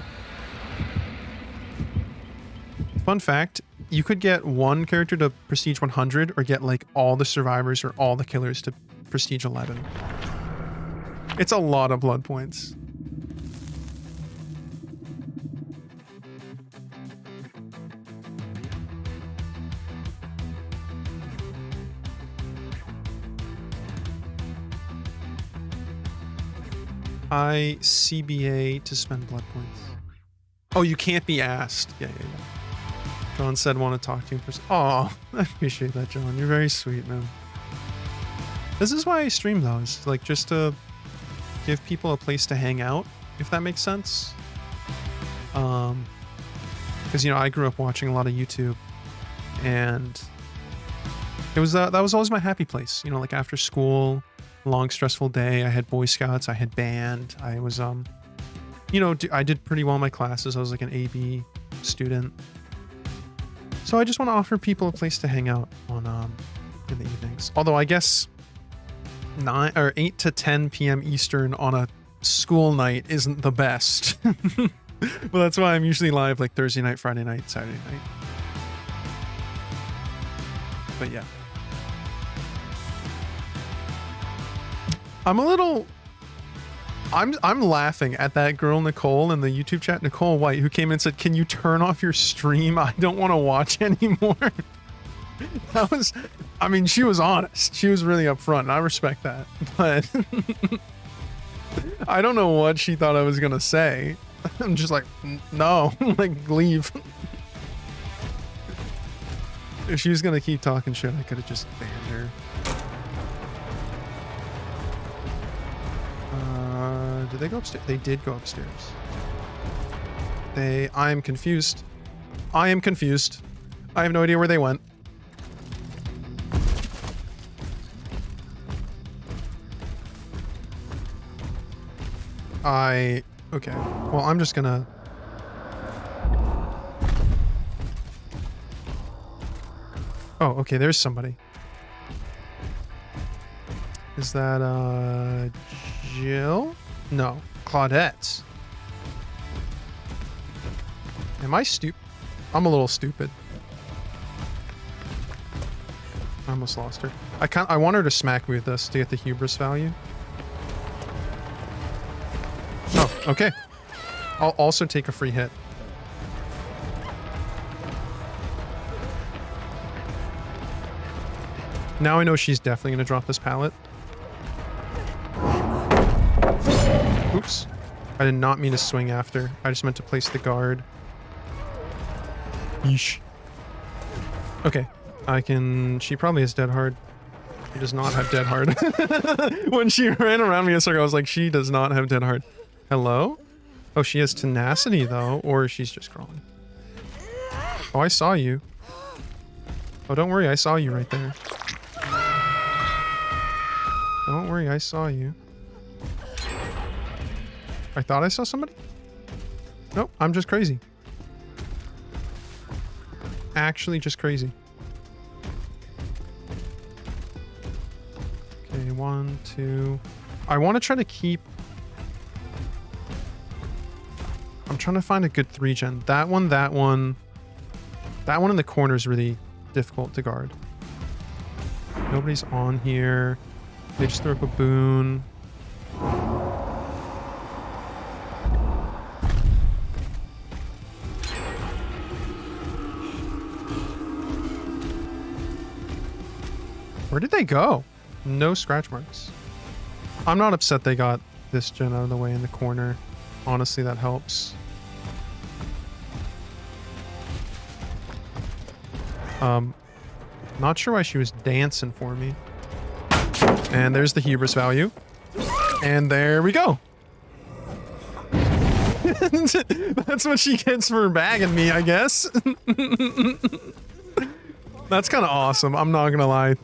Fun fact, you could get one character to Prestige 100 or get like all the survivors or all the killers to Prestige 11. It's a lot of blood points. CBA to spend blood points. Oh, you can't be asked. Yeah. John said want to talk to you in person. Oh, I appreciate that, John. You're very sweet, man. This is why I stream those, like just to give people a place to hang out, if that makes sense. Because you know I grew up watching a lot of YouTube, and it was that was always my happy place. You know, like after school. Long stressful day. I had Boy Scouts, I had band, I was you know, I did pretty well in my classes. I was like an AB student, so I just want to offer people a place to hang out on in the evenings. Although I guess 8 to 10 p.m. Eastern on a school night isn't the best. Well, that's why I'm usually live like Thursday night, Friday night, Saturday night. But yeah, I'm laughing at that girl Nicole in the YouTube chat, Nicole White, who came in and said, "Can you turn off your stream? I don't want to watch anymore." That was, I mean, she was honest. She was really upfront, and I respect that. But I don't know what she thought I was gonna say. I'm just like, no, like leave. If she was gonna keep talking shit, I could have just banned her. Did they go upstairs? They did go upstairs. I am confused. I am confused. I have no idea where they went. Okay. Well, I'm just gonna... Oh, okay, there's somebody. Is that, Jill? No, Claudette. Am I stupid? I'm a little stupid. I almost lost her. I want her to smack me with this to get the hubris value. Oh, okay. I'll also take a free hit. Now I know she's definitely going to drop this pallet. Oops. I did not mean to swing after. I just meant to place the guard. Yeesh. Okay. I can... She probably has dead hard. She does not have dead hard. When she ran around me a second, I was like, she does not have dead hard. Hello? Oh, she has tenacity, though. Or she's just crawling. Oh, I saw you. Oh, don't worry. I saw you right there. Don't worry. I saw you. I thought I saw somebody? Nope. I'm just crazy. Actually just crazy. Okay, 1, 2. I want to try to keep... I'm trying to find a good 3-gen. That one, that one. That one in the corner is really difficult to guard. Nobody's on here. They just threw up a boon. Where did they go? No scratch marks. I'm not upset they got this gen out of the way in the corner. Honestly, that helps. Not sure why she was dancing for me. And there's the hubris value. And there we go. That's what she gets for bagging me, I guess. That's kind of awesome. I'm not gonna lie.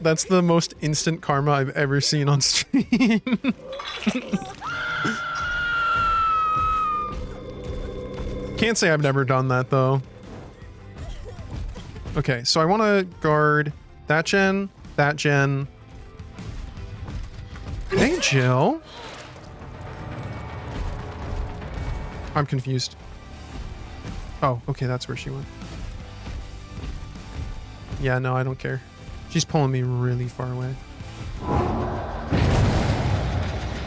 That's the most instant karma I've ever seen on stream. Can't say I've never done that, though. Okay, so I want to guard that gen, that gen. Hey, Jill. I'm confused. Oh, okay, that's where she went. Yeah, no, I don't care. She's pulling me really far away.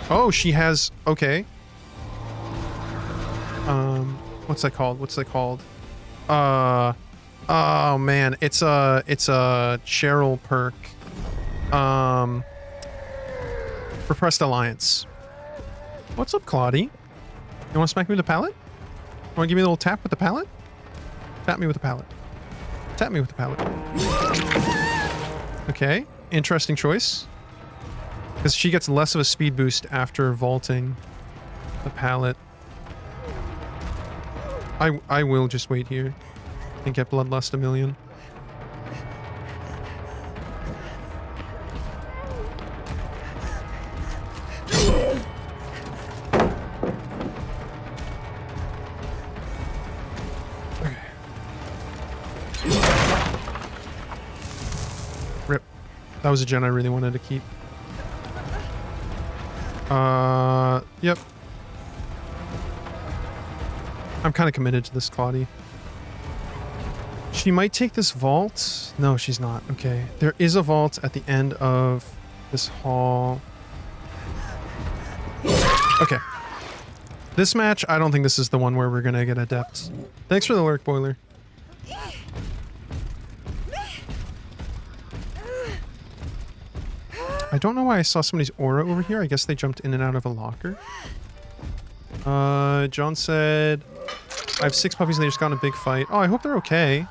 Oh, she has... Okay. What's that called? What's that called? Oh, man. It's a Cheryl perk. Repressed Alliance. What's up, Claudie? You want to smack me with the pallet? Want to give me a little tap with the pallet? Tap me with the pallet. Tap me with the pallet. Okay, interesting choice. Because she gets less of a speed boost after vaulting the pallet. I will just wait here and get Bloodlust 1,000,000. Rip. That was a gen I really wanted to keep. Yep. I'm kind of committed to this Claudie. She might take this vault. No, she's not. Okay. There is a vault at the end of this hall. Okay. This match, I don't think this is the one where we're going to get Adept. Thanks for the lurk, Boiler. I don't know why I saw somebody's aura over here. I guess they jumped in and out of a locker. John said, I have 6 puppies and they just got in a big fight. Oh, I hope they're okay.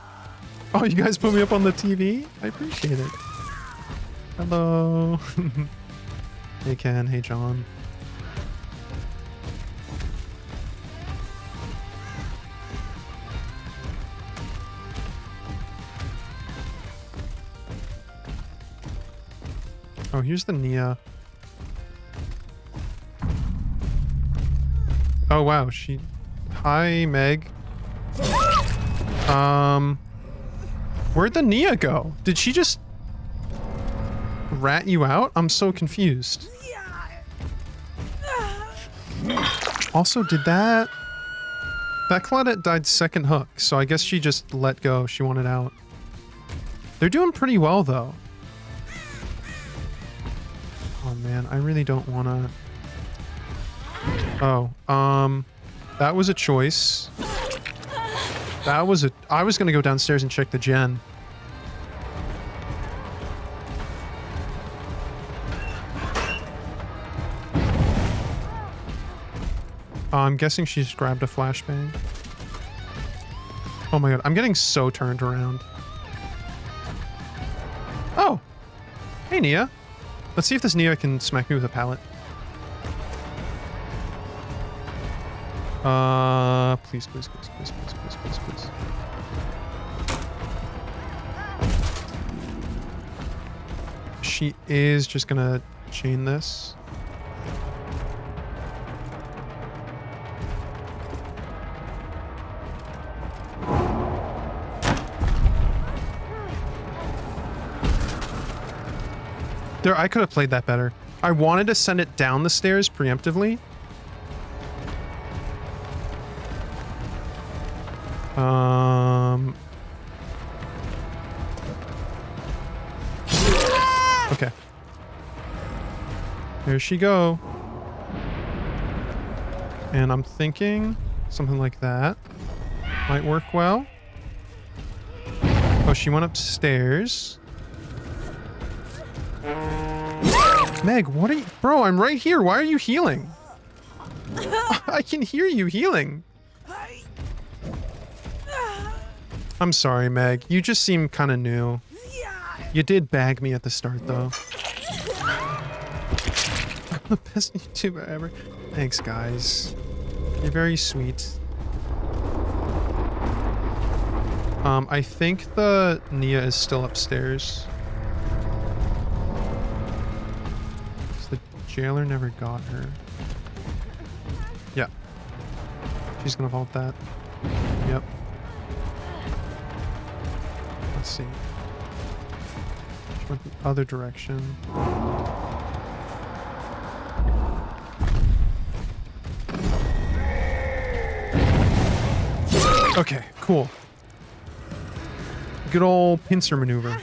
Oh, you guys put me up on the TV? I appreciate it. Hello. Hey, Ken. Hey, John. Oh, here's the Nia. Oh, wow. She... Hi, Meg. Where'd the Nia go? Did she just... rat you out? I'm so confused. Also, did that... That Claudette died second hook, so I guess she just let go. She wanted out. They're doing pretty well, though. Oh, man. I really don't want to... Oh, that was a choice. That was a... I was going to go downstairs and check the gen. I'm guessing she's grabbed a flashbang. Oh my god, I'm getting so turned around. Oh! Hey, Nia. Let's see if this Nia can smack me with a pallet. Please, please, please, please, please, please, please, please. She is just gonna chain this. There, I could have played that better. I wanted to send it down the stairs preemptively. Okay. There she go. And I'm thinking something like that might work well. Oh, she went upstairs. Meg, what are you... Bro, I'm right here. Why are you healing? I can hear you healing. I'm sorry, Meg. You just seem kind of new. You did bag me at the start, though. I'm the best YouTuber ever. Thanks, guys. You're very sweet. I think the Nia is still upstairs. The jailer never got her. Yeah. She's gonna vault that. Yep. Let's see. She went the other direction. Okay, cool. Good old pincer maneuver.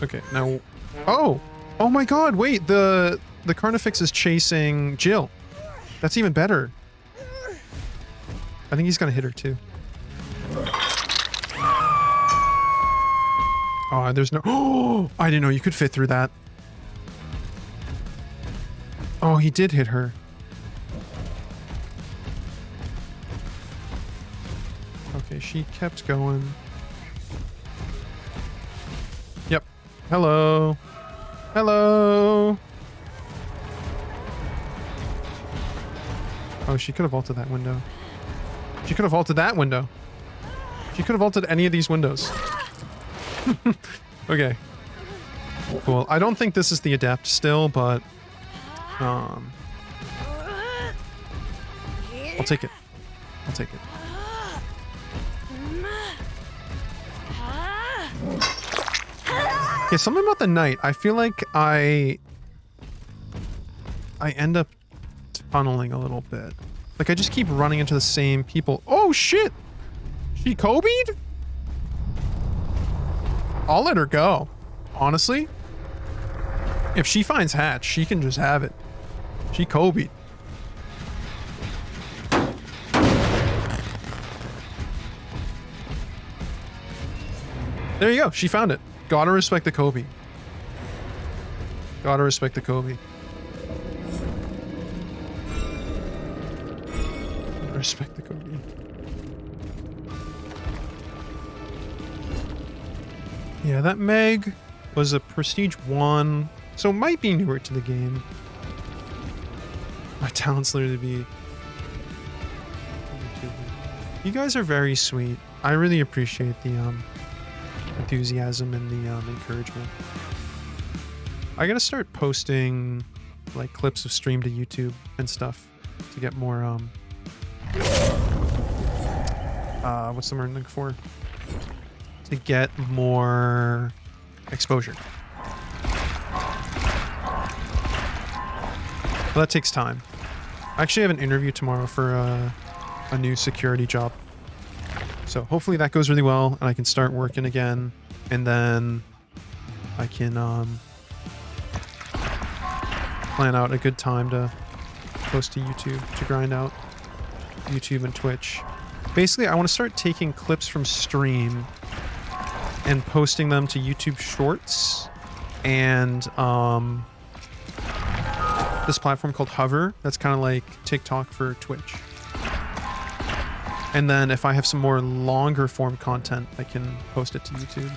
Okay, now... Oh! Oh my god, wait, the Carnifex is chasing Jill. That's even better. I think he's gonna hit her too. Oh, there's no... Oh! I didn't know you could fit through that. Oh, he did hit her. Okay, she kept going. Yep. Hello. Hello. Oh, she could have vaulted that window. She could have vaulted that window. She could have vaulted any of these windows. Okay. Cool. I don't think this is the adept still, but... I'll take it. I'll take it. Yeah, something about the night. I feel like I end up tunneling a little bit. Like, I just keep running into the same people. Oh, shit! She Kobe'd? I'll let her go. Honestly. If she finds Hatch, she can just have it. She Kobe'd. There you go. She found it. Gotta respect the Kobe. Gotta respect the Kobe. Gotta respect the Kobe. Yeah, that Meg was a Prestige 1, so it might be newer to the game. My talent's literally to be... You guys are very sweet. I really appreciate the enthusiasm and the encouragement. I gotta start posting like clips of stream to YouTube and stuff to get more what's the word I'm looking for? To get more exposure. Well, that takes time. I actually have an interview tomorrow for a new security job. So hopefully that goes really well and I can start working again, and then I can plan out a good time to post to YouTube, to grind out YouTube and Twitch. Basically, I want to start taking clips from stream and posting them to YouTube Shorts and the this platform called Hover. That's kind of like TikTok for Twitch. And then if I have some more longer form content, I can post it to YouTube.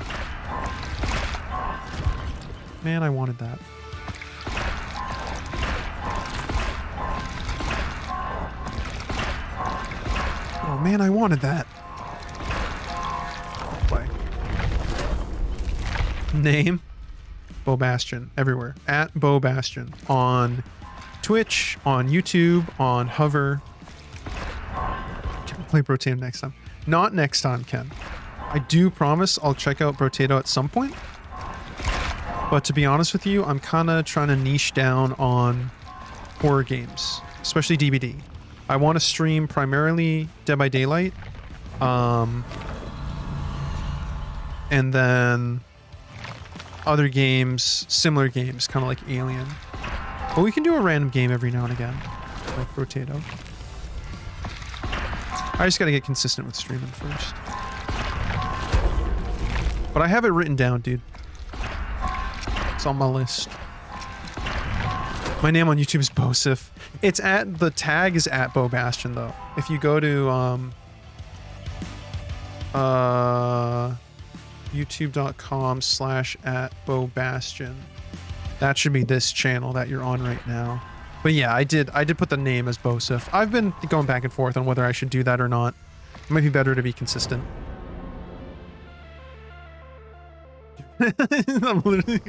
Man, I wanted that. Oh man, I wanted that. Play. Name? Bo Bastion. Everywhere. At Bo Bastion. On Twitch, on YouTube, on Hover. Can I play Brotato next time? Not next time, Ken. I do promise I'll check out Brotato at some point. But to be honest with you, I'm kind of trying to niche down on horror games, especially DBD. I want to stream primarily Dead by Daylight, and then other games, similar games, kind of like Alien. But we can do a random game every now and again, like Brotato. I just got to get consistent with streaming first. But I have it written down, dude. It's on my list. My name on YouTube is Bosif. It's at, the tag is at Bo Bastion though. If you go to youtube.com/@Bo Bastion, that should be this channel that you're on right now. But yeah, I did put the name as Bosif. I've been going back and forth on whether I should do that or not. It might be better to be consistent. I'm literally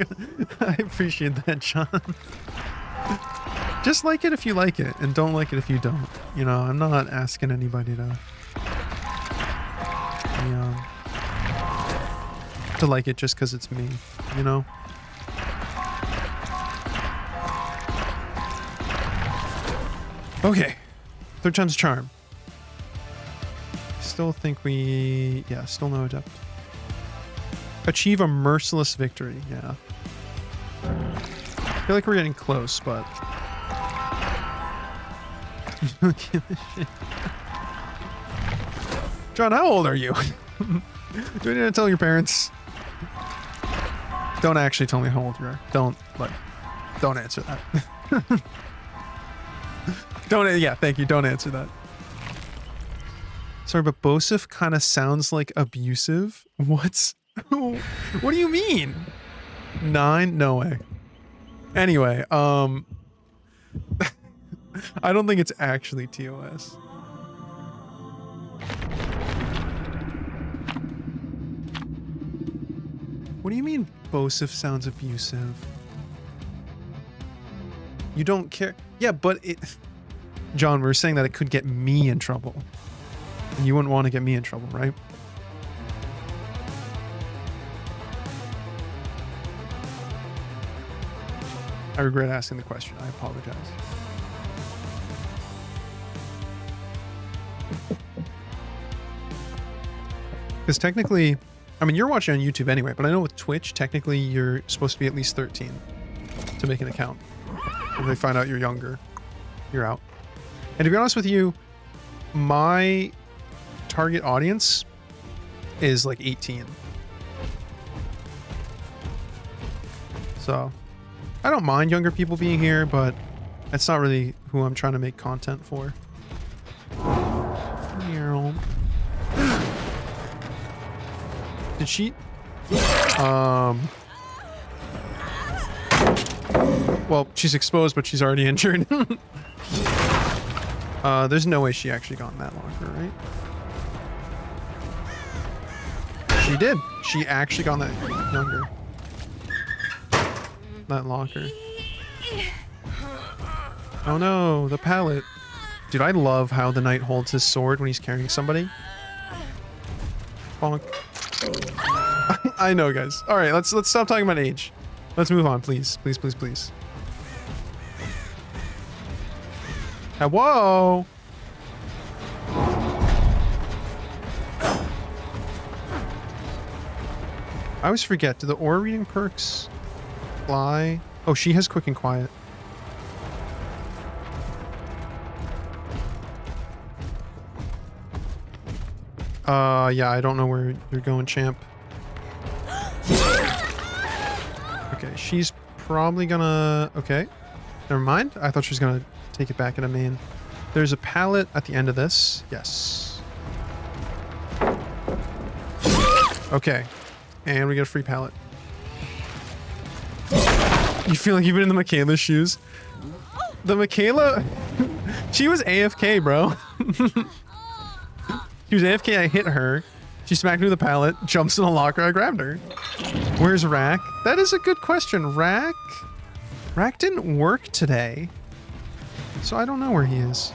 I appreciate that, John. Just like it if you like it, and don't like it if you don't. You know, I'm not asking anybody to like it just because it's me, you know? Okay. Third time's a charm. Still think still no adept. Achieve a merciless victory, yeah. I feel like we're getting close, but... You don't give a shit. John, how old are you? Do you need to tell your parents? Don't actually tell me how old you are. Don't answer that. Thank you, don't answer that. Sorry, but Bosif kind of sounds like abusive. What do you mean? 9? No way. Anyway, I don't think it's actually TOS. What do you mean Bosif sounds abusive? You don't care? Yeah, but it... John, we were saying that it could get me in trouble. And you wouldn't want to get me in trouble, right? I regret asking the question. I apologize. Because technically, I mean, you're watching on YouTube anyway, but I know with Twitch, technically you're supposed to be at least 13 to make an account. If they find out you're younger, you're out. And to be honest with you, my target audience is like 18. So... I don't mind younger people being here, but that's not really who I'm trying to make content for. Did she? Well, she's exposed, but she's already injured. There's no way she actually got in that locker, right? She did. She actually got in that younger. That locker. Oh no, the pallet. Dude, I love how the knight holds his sword when he's carrying somebody. Bonk. I know, guys. All right, let's stop talking about age. Let's move on, please. Please, please, please. Whoa! I always forget, do the aura reading perks fly? Oh, she has quick and quiet. Yeah, I don't know where you're going, champ. Okay, she's probably gonna... Okay. Never mind. I thought she was gonna take it back into main. There's a pallet at the end of this. Yes. Okay. And we get a free pallet. You feel like you've been in the Michaela's shoes? The Michaela... she was AFK, bro. She was AFK, I hit her. She smacked me with a pallet, jumps in a locker, I grabbed her. Where's Rack? That is a good question. Rack didn't work today. So I don't know where he is.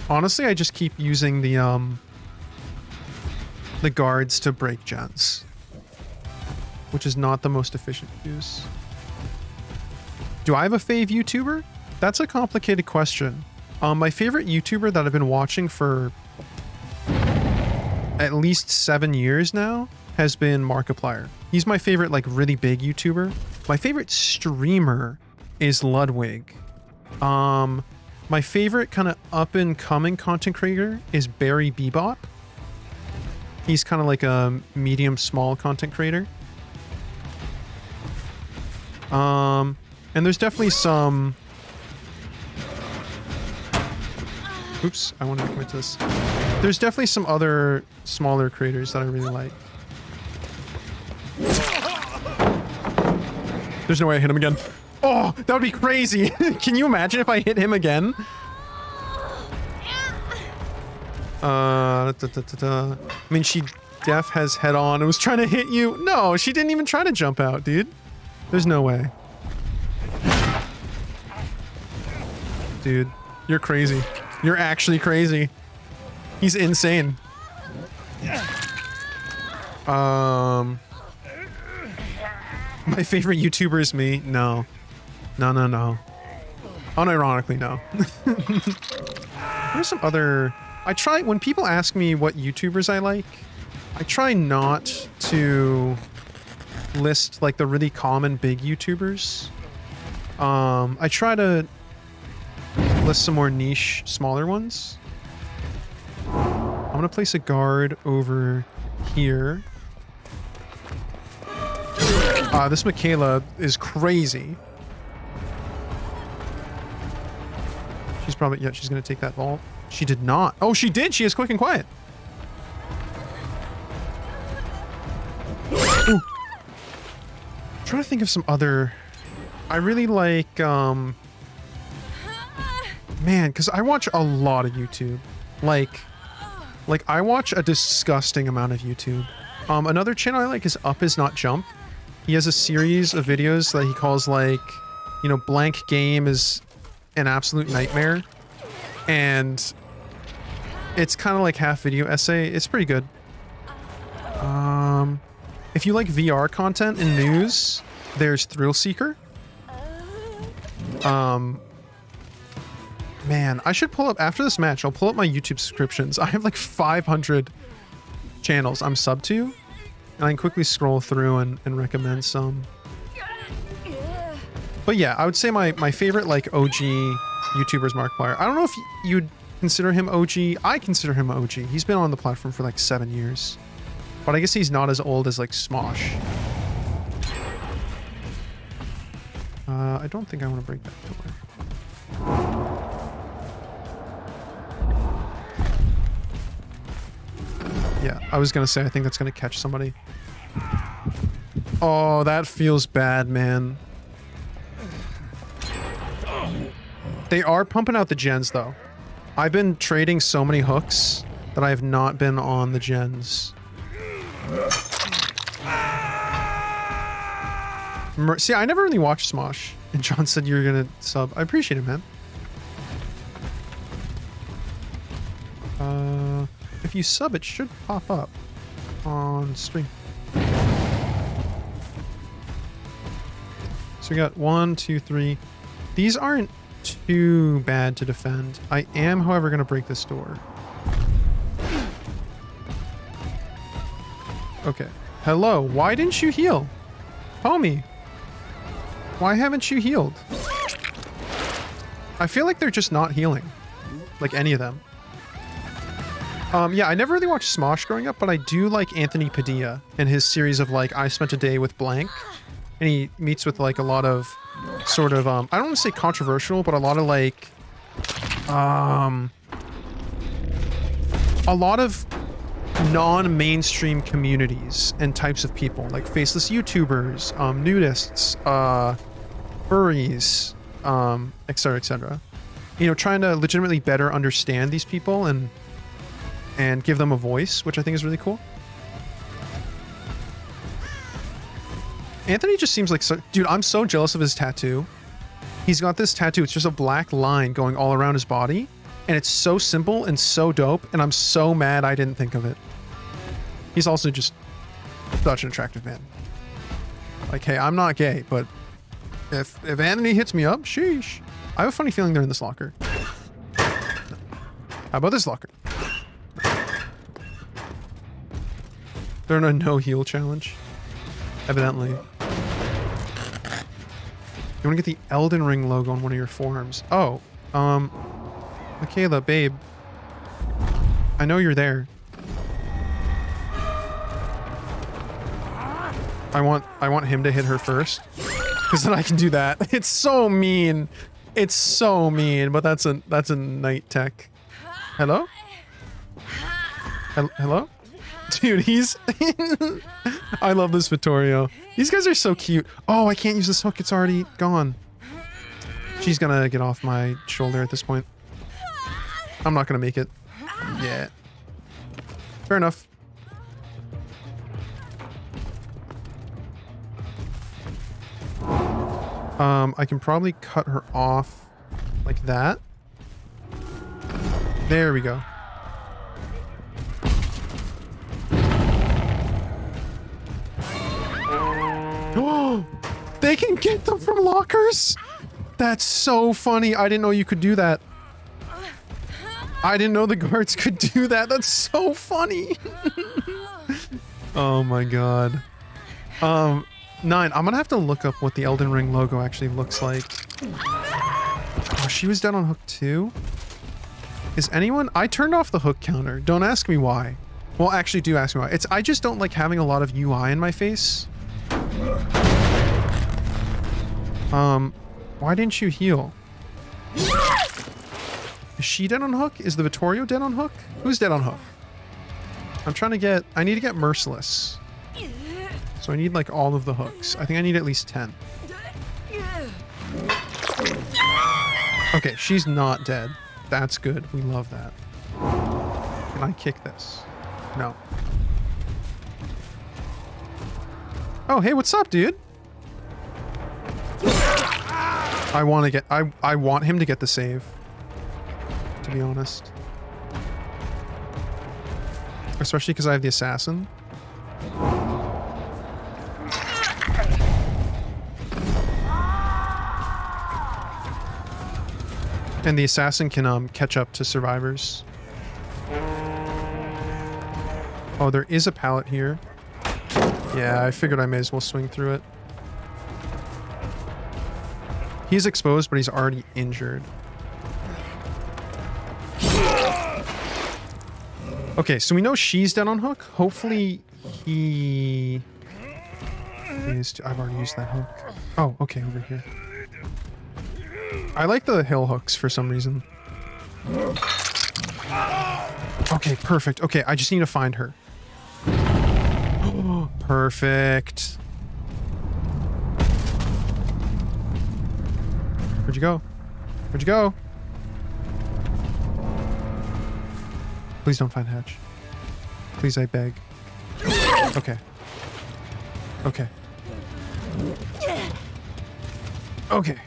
Honestly, I just keep using the guards to break gens, which is not the most efficient use. Do I have a fave YouTuber? That's a complicated question. My favorite YouTuber that I've been watching for at least 7 years now has been Markiplier. He's my favorite, like, really big YouTuber. My favorite streamer is Ludwig. My favorite kind of up-and-coming content creator is Barry Bebop. He's kind of like a medium-small content creator. And there's definitely some... Oops, I wanted to commit to this. There's definitely some other smaller creators that I really like. There's no way I hit him again. Oh, that would be crazy. Can you imagine if I hit him again? I mean, she def has head on and was trying to hit you. No, she didn't even try to jump out, dude. There's no way. Dude, you're crazy. You're actually crazy. He's insane. My favorite YouTuber is me? No. No, no, no. Unironically, no. There's some other... I try... When people ask me what YouTubers I like, I try not to list, like, the really common big YouTubers. I try to list some more niche, smaller ones. I'm gonna place a guard over here. This Michaela is crazy. She's probably... Yeah, she's gonna take that vault. She did not. Oh, she did! She is quick and quiet. Ooh. I'm trying to think of some other... I really like... Man, because I watch a lot of YouTube. Like, I watch a disgusting amount of YouTube. Another channel I like is Up Is Not Jump. He has a series of videos that he calls, like, you know, blank game is an absolute nightmare. And it's kind of like half video essay. It's pretty good. If you like VR content and news, there's Thrill Seeker. Man, I should pull up, after this match, I'll pull up my YouTube subscriptions. I have like 500 channels I'm sub to, and I can quickly scroll through and recommend some. But yeah, I would say my favorite, like, OG YouTuber is Markiplier. I don't know if you'd consider him OG. I consider him OG. He's been on the platform for like 7 years. But I guess he's not as old as, like, Smosh. I don't think I want to break that door. Yeah, I was gonna say, I think that's gonna catch somebody. Oh, that feels bad, man. They are pumping out the gens, though. I've been trading so many hooks that I have not been on the gens. See, I never really watched Smosh. And John said you were gonna sub. I appreciate it, man. If you sub, it should pop up on stream. So we got 1, 2, 3. These aren't too bad to defend. I am, however, going to break this door. Okay. Hello. Why didn't you heal? Homie. Why haven't you healed? I feel like they're just not healing. Like any of them. Yeah, I never really watched Smosh growing up, but I do like Anthony Padilla and his series of, like, I spent a day with blank. and he meets with like a lot of sort of I don't want to say controversial, but a lot of like a lot of non-mainstream communities and types of people, like faceless YouTubers, nudists, furries, etc., etc. You know, trying to legitimately better understand these people and give them a voice, which I think is really cool. Anthony just seems like dude, I'm so jealous of his tattoo. He's got this tattoo. It's just a black line going all around his body, and it's so simple and so dope, and I'm so mad I didn't think of it. He's also just such an attractive man. Like, hey, I'm not gay, but if Anthony hits me up, sheesh. I have a funny feeling they're in this locker. How about this locker? They're in a no heal challenge, evidently. You want to get the Elden Ring logo on one of your forearms. Oh, Michaela, babe. I know you're there. I want him to hit her first, because then I can do that. It's so mean. It's so mean, but that's a night tech. Hello? Hello? Dude, he's I love this Vittorio. These guys are so cute. Oh, I can't use this hook. It's already gone. She's gonna get off my shoulder at this point. I'm not gonna make it. Yeah. Fair enough. I can probably cut her off like that. There we go. Oh, they can get them from lockers? That's so funny. I didn't know you could do that. I didn't know the guards could do that. That's so funny. Oh my god. 9, I'm gonna have to look up what the Elden Ring logo actually looks like. Oh, she was dead on hook too? Is anyone... I turned off the hook counter. Don't ask me why. Well, actually do ask me why. I just don't like having a lot of UI in my face. Why didn't you heal? Is she dead on hook? Is the Vittorio dead on hook? Who's dead on hook? I'm trying to get... I need to get Merciless. So I need like all of the hooks. I think I need at least 10. Okay, she's not dead. That's good. We love that. Can I kick this? No. Oh, hey, what's up, dude? I want to get... I want him to get the save. To be honest. Especially because I have the assassin. And the assassin can catch up to survivors. Oh, there is a pallet here. Yeah, I figured I may as well swing through it. He's exposed, but he's already injured. Okay, so we know she's dead on hook. Hopefully he is too. I've already used that hook. Oh, okay, over here. I like the hill hooks for some reason. Okay, perfect. Okay, I just need to find her. Perfect. Where'd you go? Where'd you go? Please don't find Hatch. Please, I beg. Okay. Okay. Okay.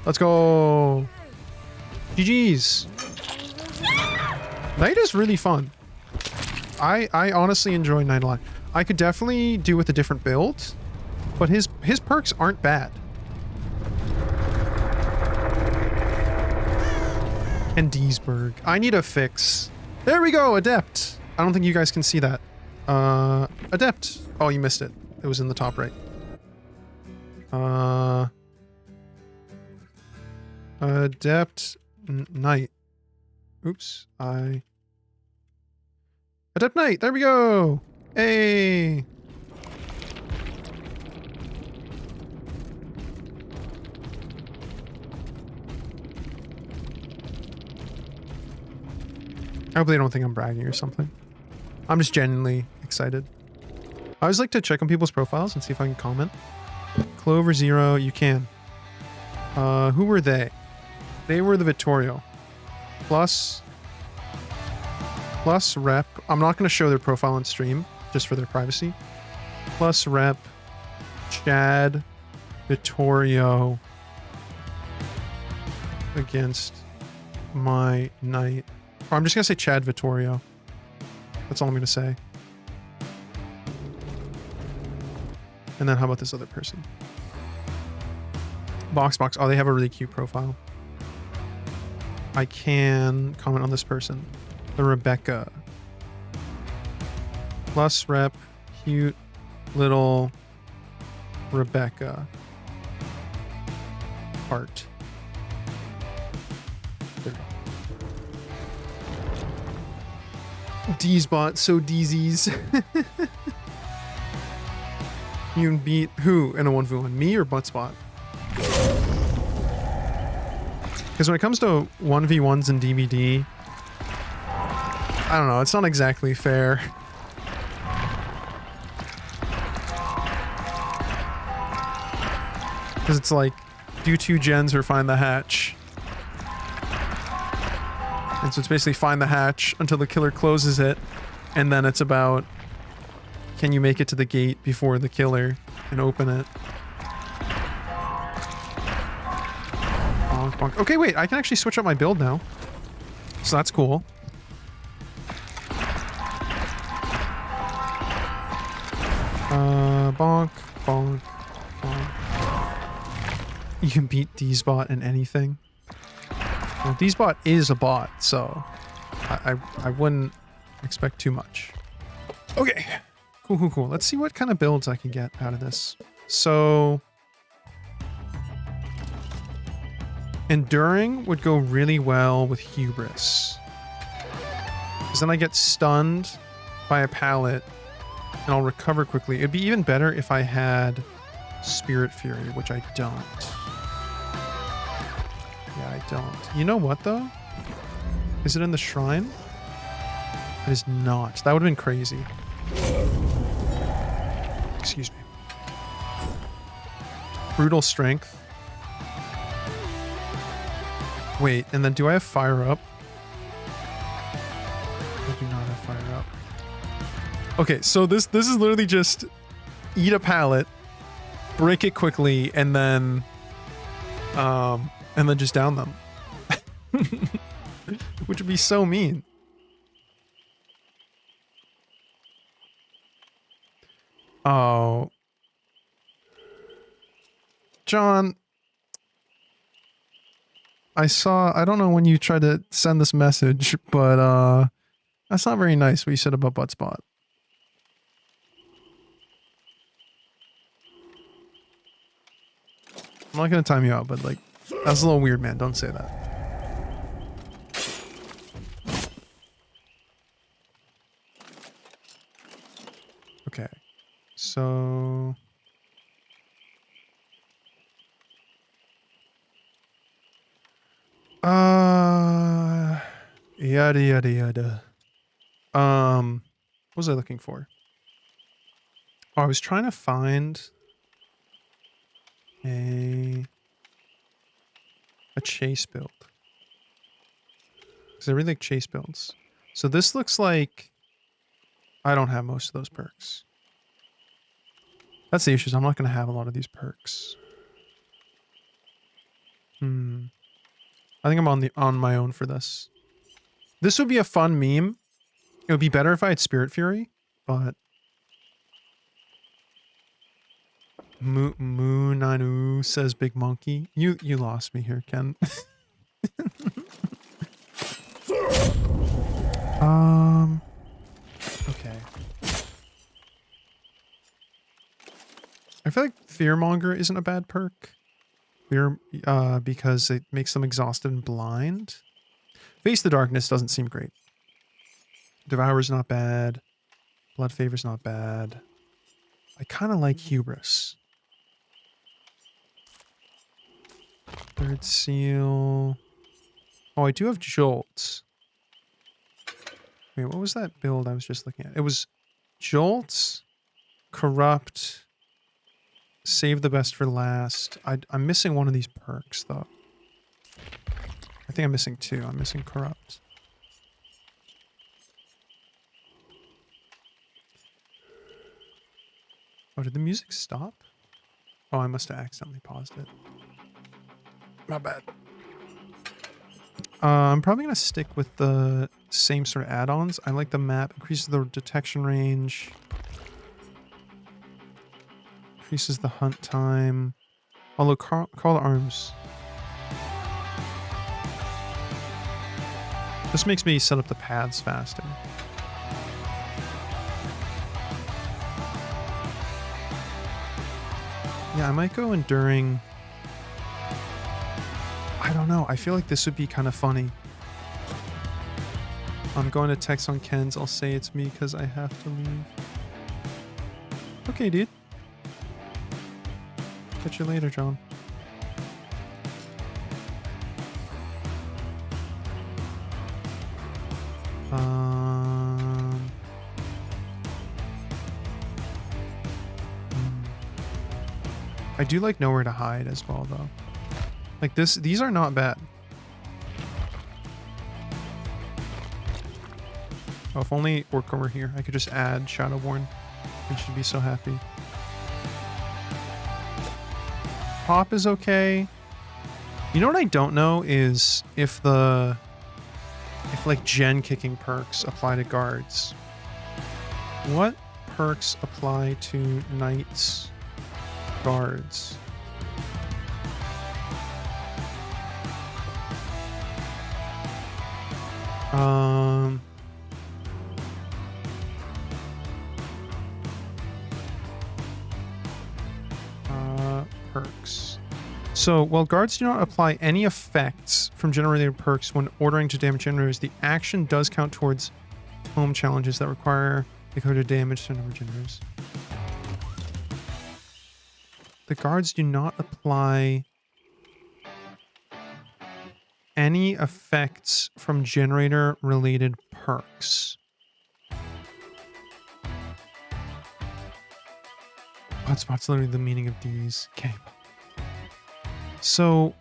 Let's go. GG's. Night is really fun. I honestly enjoy Night a lot. I could definitely do with a different build, but his perks aren't bad. And Deesburg. I need a fix. There we go, Adept. I don't think you guys can see that. Adept. Oh, you missed it. It was in the top right. Adept Knight. Oops, Adept Knight, there we go! Hey! I hope they don't think I'm bragging or something. I'm just genuinely excited. I always like to check on people's profiles and see if I can comment. Clover Zero, you can. Who were they? They were the Vittorio. Plus rep. I'm not going to show their profile on stream just for their privacy. Plus rep. Chad. Vittorio. Against my knight. Or I'm just going to say Chad Vittorio. That's all I'm going to say. And then how about this other person? Box. Oh, they have a really cute profile. I can comment on this person. The Rebecca. Plus rep. Cute little Rebecca. Heart. There we go. D's-bot, so D's. You can beat who in a 1v1? Me or Buttspot? Because when it comes to 1v1s in DBD, I don't know, it's not exactly fair. Because it's like, do 2 gens or find the hatch. And so it's basically find the hatch until the killer closes it, and then it's about, can you make it to the gate before the killer and open it? Bonk, bonk. Okay, wait, I can actually switch up my build now. So that's cool. Bonk, bonk, bonk. You can beat D's-bot in anything. Well, D's-bot is a bot, so I wouldn't expect too much. Okay. Cool. Let's see what kind of builds I can get out of this. So, Enduring would go really well with Hubris. Because then I get stunned by a pallet and I'll recover quickly. It'd be even better if I had Spirit Fury, which I don't. Yeah, I don't. You know what, though? Is it in the shrine? It is not. That would have been crazy. Excuse me. Brutal Strength. Wait, and then do I have Fire Up? I do not have Fire Up. Okay, so this is literally just eat a pallet, break it quickly, and then just down them. Which would be so mean. Oh. John, I don't know when you tried to send this message, but that's not very nice what you said about Buttspot. I'm not gonna time you out, but like, that's a little weird, man. Don't say that. Okay, so yada yada yada. What was I looking for? Oh, I was trying to find a chase build. Because I really like chase builds. So this looks like I don't have most of those perks. That's the issue. I'm not going to have a lot of these perks. I think I'm on my own for this. This would be a fun meme. It would be better if I had Spirit Fury, but Moonanu says Big Monkey. You lost me here, Ken. Okay. I feel like Fearmonger isn't a bad perk. Because it makes them exhausted and blind. Face the Darkness doesn't seem great. Devour's not bad. Blood Favor's not bad. I kind of like Hubris. Third Seal. Oh, I do have Jolts. Wait, what was that build I was just looking at? It was Jolt, Corrupt, Save the Best for Last. I'm missing one of these perks, though. I think I'm missing 2. I'm missing Corrupt. Oh, did the music stop? Oh, I must have accidentally paused it. My bad. I'm probably going to stick with the same sort of add-ons. I like the map. Increases the detection range. Increases the hunt time. Although Call to Arms. This makes me set up the paths faster. Yeah, I might go Enduring. I don't know. I feel like this would be kind of funny. I'm going to text on Ken's. I'll say it's me because I have to leave. Okay, dude. Catch you later, John. I do like Nowhere to Hide as well, though. Like these are not bad. Oh, if only Orca were here, I could just add Shadowborn. I should be so happy. Pop is okay. You know what I don't know is if like gen kicking perks apply to guards. What perks apply to knights? Guards. Perks. So, while guards do not apply any effects from generated perks when ordering to damage generators, the action does count towards tome challenges that require the code to damage to number generators. The guards do not apply any effects from generator-related perks. Hotspot's literally the meaning of these. Okay. So...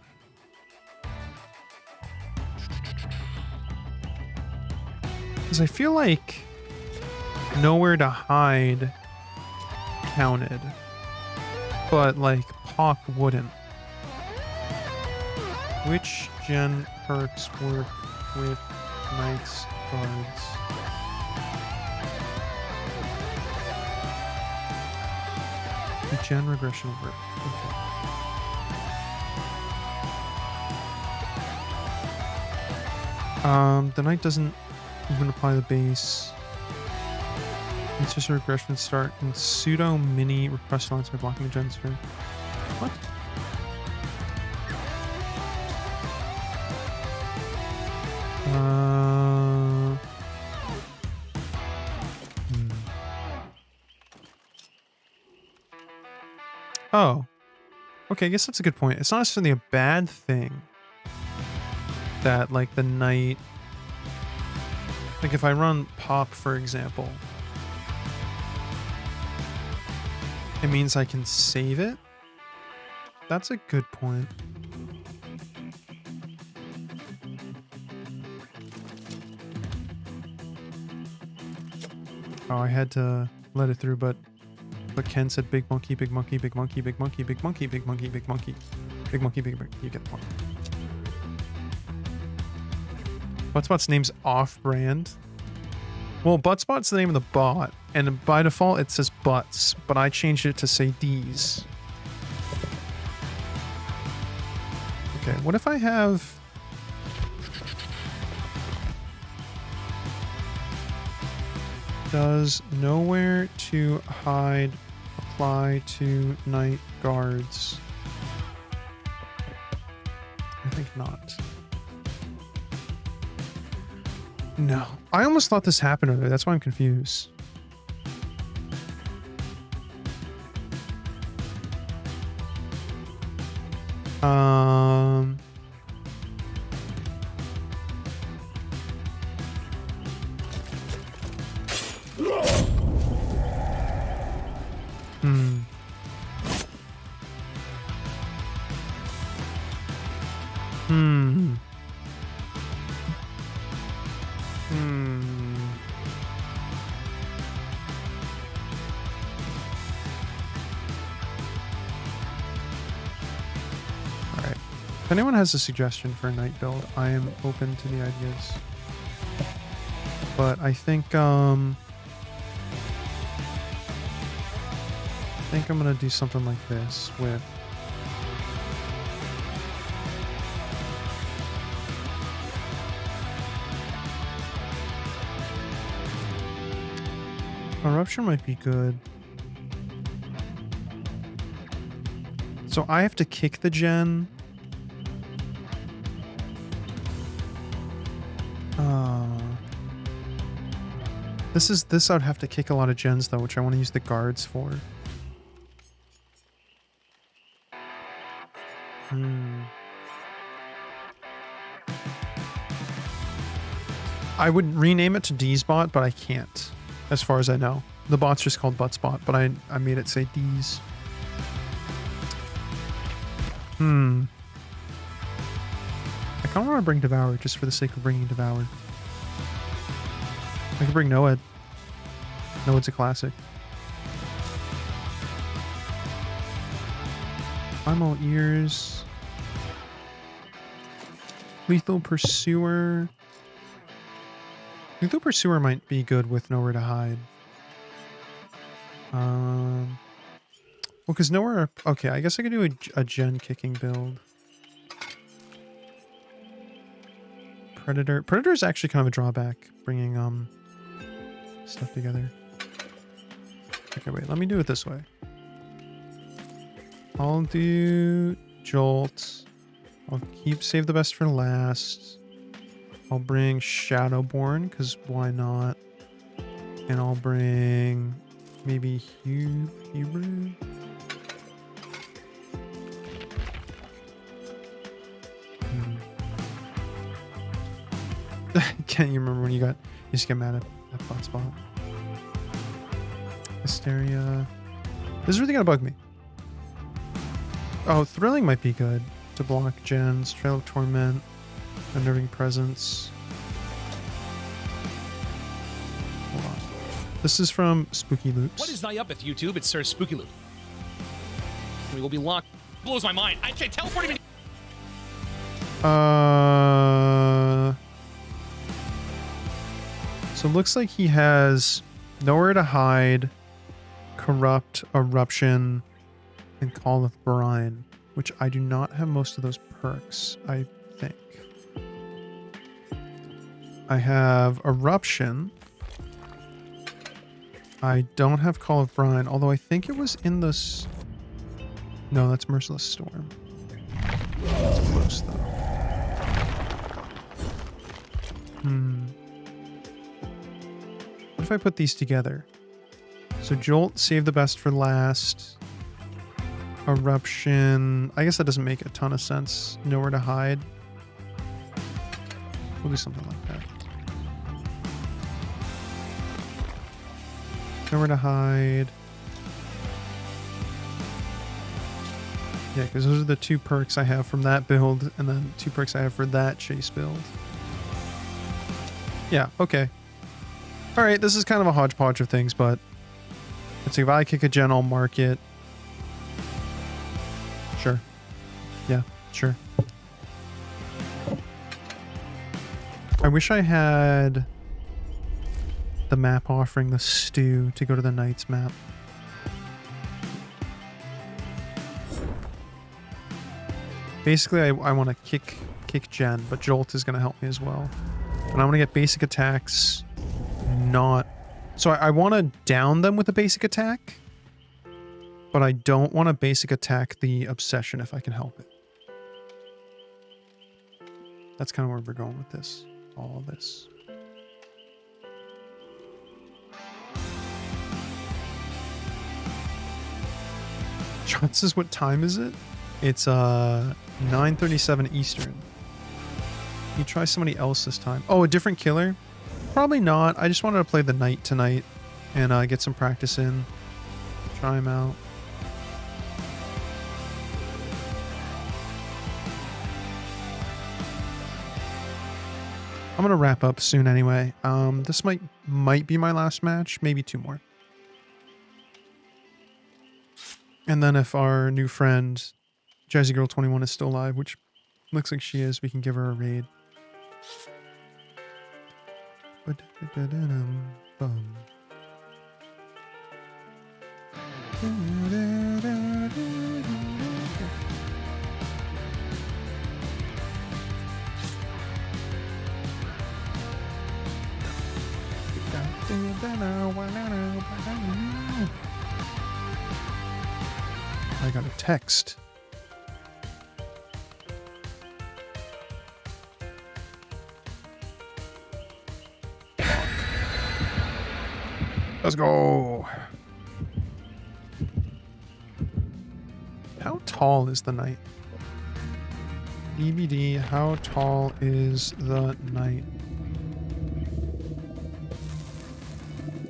because I feel like Nowhere to Hide counted. But, like, Pop wouldn't. Which gen perks work with Knights Guards? The gen regression work. Okay. The Knight doesn't even apply the base. It's just a regression start and pseudo mini repressed lines by blocking the gen sphere. What? Oh. Okay, I guess that's a good point. It's not necessarily a bad thing that, like, the knight... like, if I run Pop, for example, it means I can save it? That's a good point. Oh, I had to let it through, but Ken said big monkey, big monkey, big monkey, big monkey, big monkey, big monkey, big monkey. Big monkey, big monkey. You get the point. Buttspot's name's off-brand. Well, Buttspot's the name of the bot, and by default it says Butts, but I changed it to say D's. Okay, what if I have... does Nowhere to Hide apply to Night Guards? I think not. No. I almost thought this happened earlier. That's why I'm confused. Hmm. Hmm. All right. If anyone has a suggestion for a night build, I am open to the ideas. But I think I'm gonna do something like this with Eruption might be good. So I have to kick the gen. This I'd have to kick a lot of gens though, which I want to use the guards for. I would rename it to D's bot, but I can't, as far as I know. The bot's just called Buttspot, but I made it say D's. I kind of want to bring Devour just for the sake of bringing Devour. I could bring Noed. Noed's a classic. Primal Ears. Lethal Pursuer. Lethal Pursuer might be good with Nowhere to Hide. Well, because Nowhere... Okay, I guess I could do a gen kicking build. Predator. Predator is actually kind of a drawback, bringing stuff together. Okay, wait, let me do it this way. I'll do Jolt. I'll save the best for last. I'll bring Shadowborn, because why not? And I'll bring maybe Hebrew. Can't you remember when you used to get mad at Buttspot? Hysteria. This is really gonna bug me. Oh, Thrilling might be good to block gens. Trail of Torment, Unnerving Presence. Hold on. This is from Spooky Loops. What is thy uppeth, YouTube? It's Sir Spooky Loop. We will be locked. Blows my mind. I can't teleport him. So it looks like he has Nowhere to Hide, Corrupt, Eruption, and Call of Brine, which I do not have most of those perks, I think. I have Eruption. I don't have Call of Brine, although I think it was in this... No, that's Merciless Storm. That's close, though. What if I put these together? So Jolt, save the best for last. Eruption. I guess that doesn't make a ton of sense. Nowhere to Hide. We'll do something like that. Nowhere to Hide. Yeah, because those are the two perks I have from that build, and then 2 perks I have for that chase build. Yeah, okay. Alright, this is kind of a hodgepodge of things, but let's see, if I kick a gen, I'll mark it. Sure. Yeah, sure. I wish I had the map offering the stew to go to the Knights map. Basically, I want to kick gen, but Jolt is going to help me as well. And I want to get basic attacks, not... So I want to down them with a basic attack, but I don't want to basic attack the Obsession if I can help it. That's kind of where we're going with this. All this. John says, what time is it? It's 9:37 Eastern. You try somebody else this time. Oh, a different killer? Probably not. I just wanted to play the Knight tonight and get some practice in. Try him out. I'm gonna wrap up soon anyway. This might be my last match, maybe 2 more. And then if our new friend Jazzy Girl 21 is still alive, which looks like she is, we can give her a raid. I got a text. Let's go. How tall is the knight? DVD, how tall is the knight?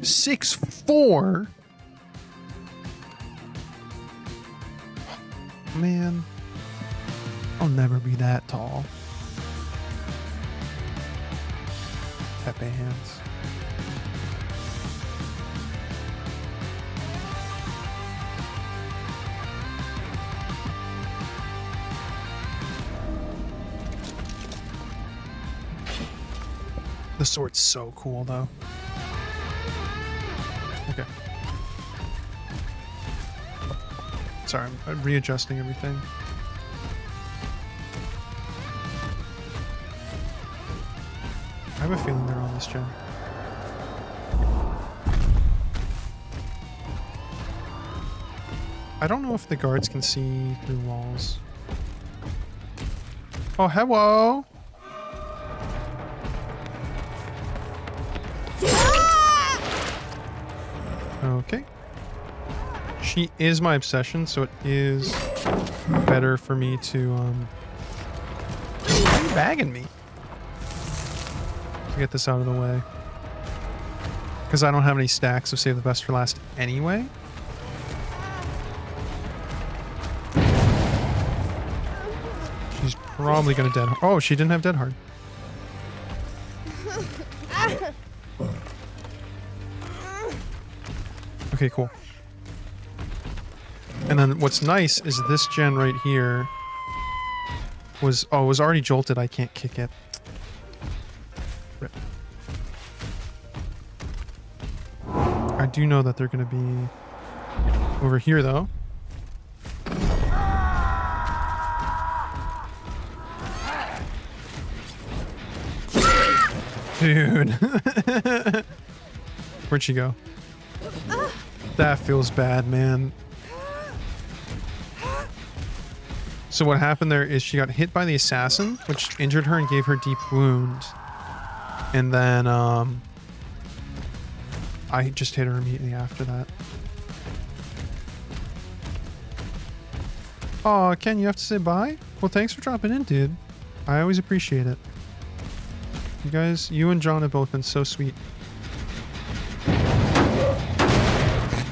6'4"? Man, I'll never be that tall. Pepe hands. The sword's so cool, though. Okay. Sorry, I'm readjusting everything. I have a feeling they're on this gen. I don't know if the guards can see through walls. Oh, hello! Okay. She is my obsession, so it is better for me to, Why are you bagging me? To get this out of the way. Because I don't have any stacks of Save the Best for Last anyway. She's probably gonna dead. Oh, she didn't have Dead Hard. Okay, cool. And then what's nice is this gen right here was, oh, it was already jolted. I can't kick it. Rip. I do know that they're going to be over here, though. Dude. Where'd she go? That feels bad, man. So what happened there is she got hit by the assassin, which injured her and gave her deep wound. And then I just hit her immediately after that. Aw, Ken, you have to say bye? Well, thanks for dropping in, dude. I always appreciate it. You guys, you and John have both been so sweet.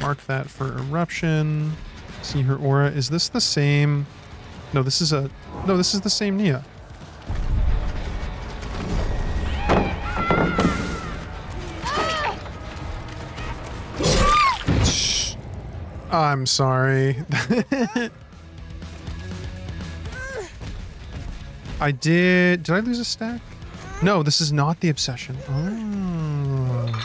Mark that for eruption. See her aura. Is this the same? No, this is a... No, this is the same Nia. Shh. I'm sorry. I did... Did I lose a stack? No, this is not the obsession. Oh.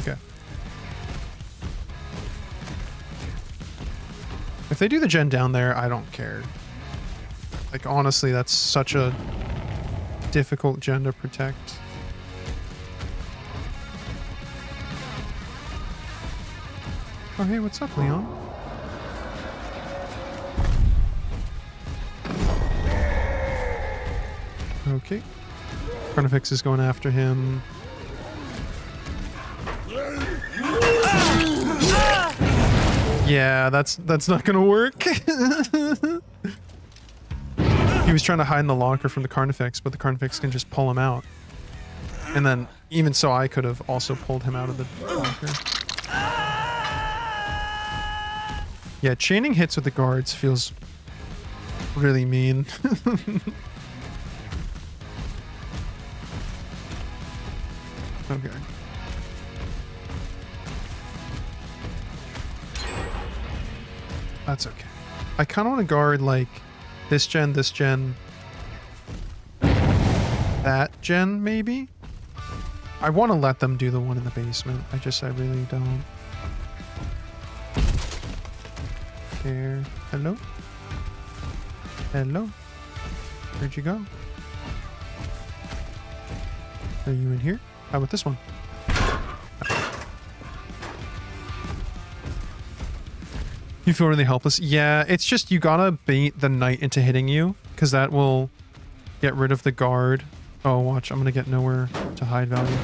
Okay. If they do the gen down there, I don't care. Like, honestly, that's such a difficult gen to protect. Oh, hey, what's up, Leon? Okay. Carnifex is going after him. Yeah, that's not gonna work. He was trying to hide in the locker from the Carnifex, but the Carnifex can just pull him out. And then, even so, I could have also pulled him out of the locker. Yeah, chaining hits with the guards feels really mean. Okay. That's okay. I kind of want to guard like this gen, that gen maybe? I want to let them do the one in the basement. I really don't. There. Hello? Hello? Where'd you go? Are you in here? How about this one? You feel really helpless? Yeah, it's just you gotta bait the knight into hitting you, because that will get rid of the guard. Oh, watch, I'm gonna get nowhere to hide value.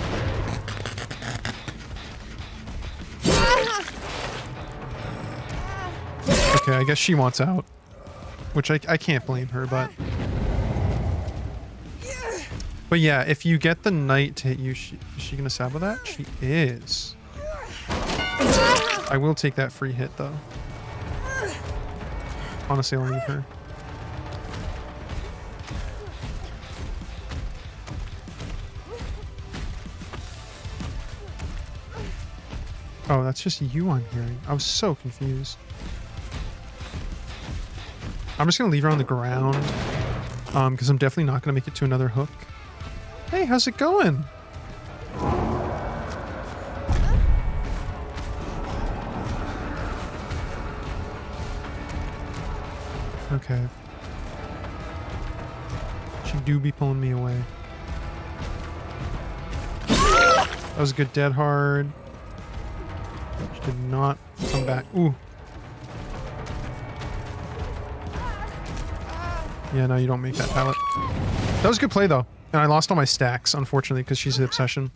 Okay, I guess she wants out. Which I can't blame her, but... But yeah, if you get the knight to hit you, is she gonna sabo that? She is. I will take that free hit, though. Honestly, I'll leave her. Oh, that's just you I'm hearing. I was so confused. I'm just gonna leave her on the ground. Because I'm definitely not gonna make it to another hook. Hey, how's it going? Okay. She do be pulling me away. That was a good dead hard. She did not come back. Ooh. Yeah, no, you don't make that pallet. That was a good play, though. And I lost all my stacks, unfortunately, because she's the obsession.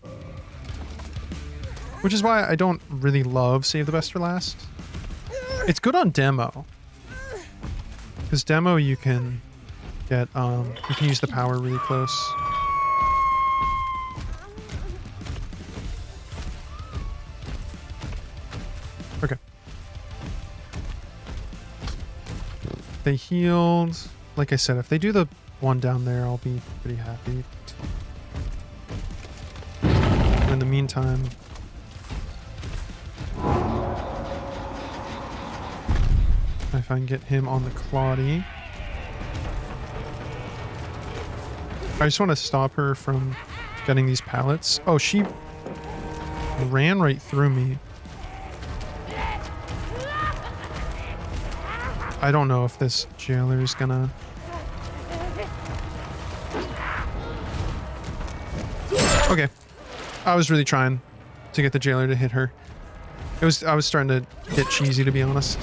Which is why I don't really love Save the Best for Last. It's good on demo. Because demo, you can get, you can use the power really close. Okay. They healed. Like I said, if they do the one down there, I'll be pretty happy. In the meantime... if I can get him on the Claudie. I just want to stop her from getting these pallets. Oh, she ran right through me. I don't know if this jailer is gonna... Okay. I was really trying to get the jailer to hit her. I was starting to get cheesy, to be honest.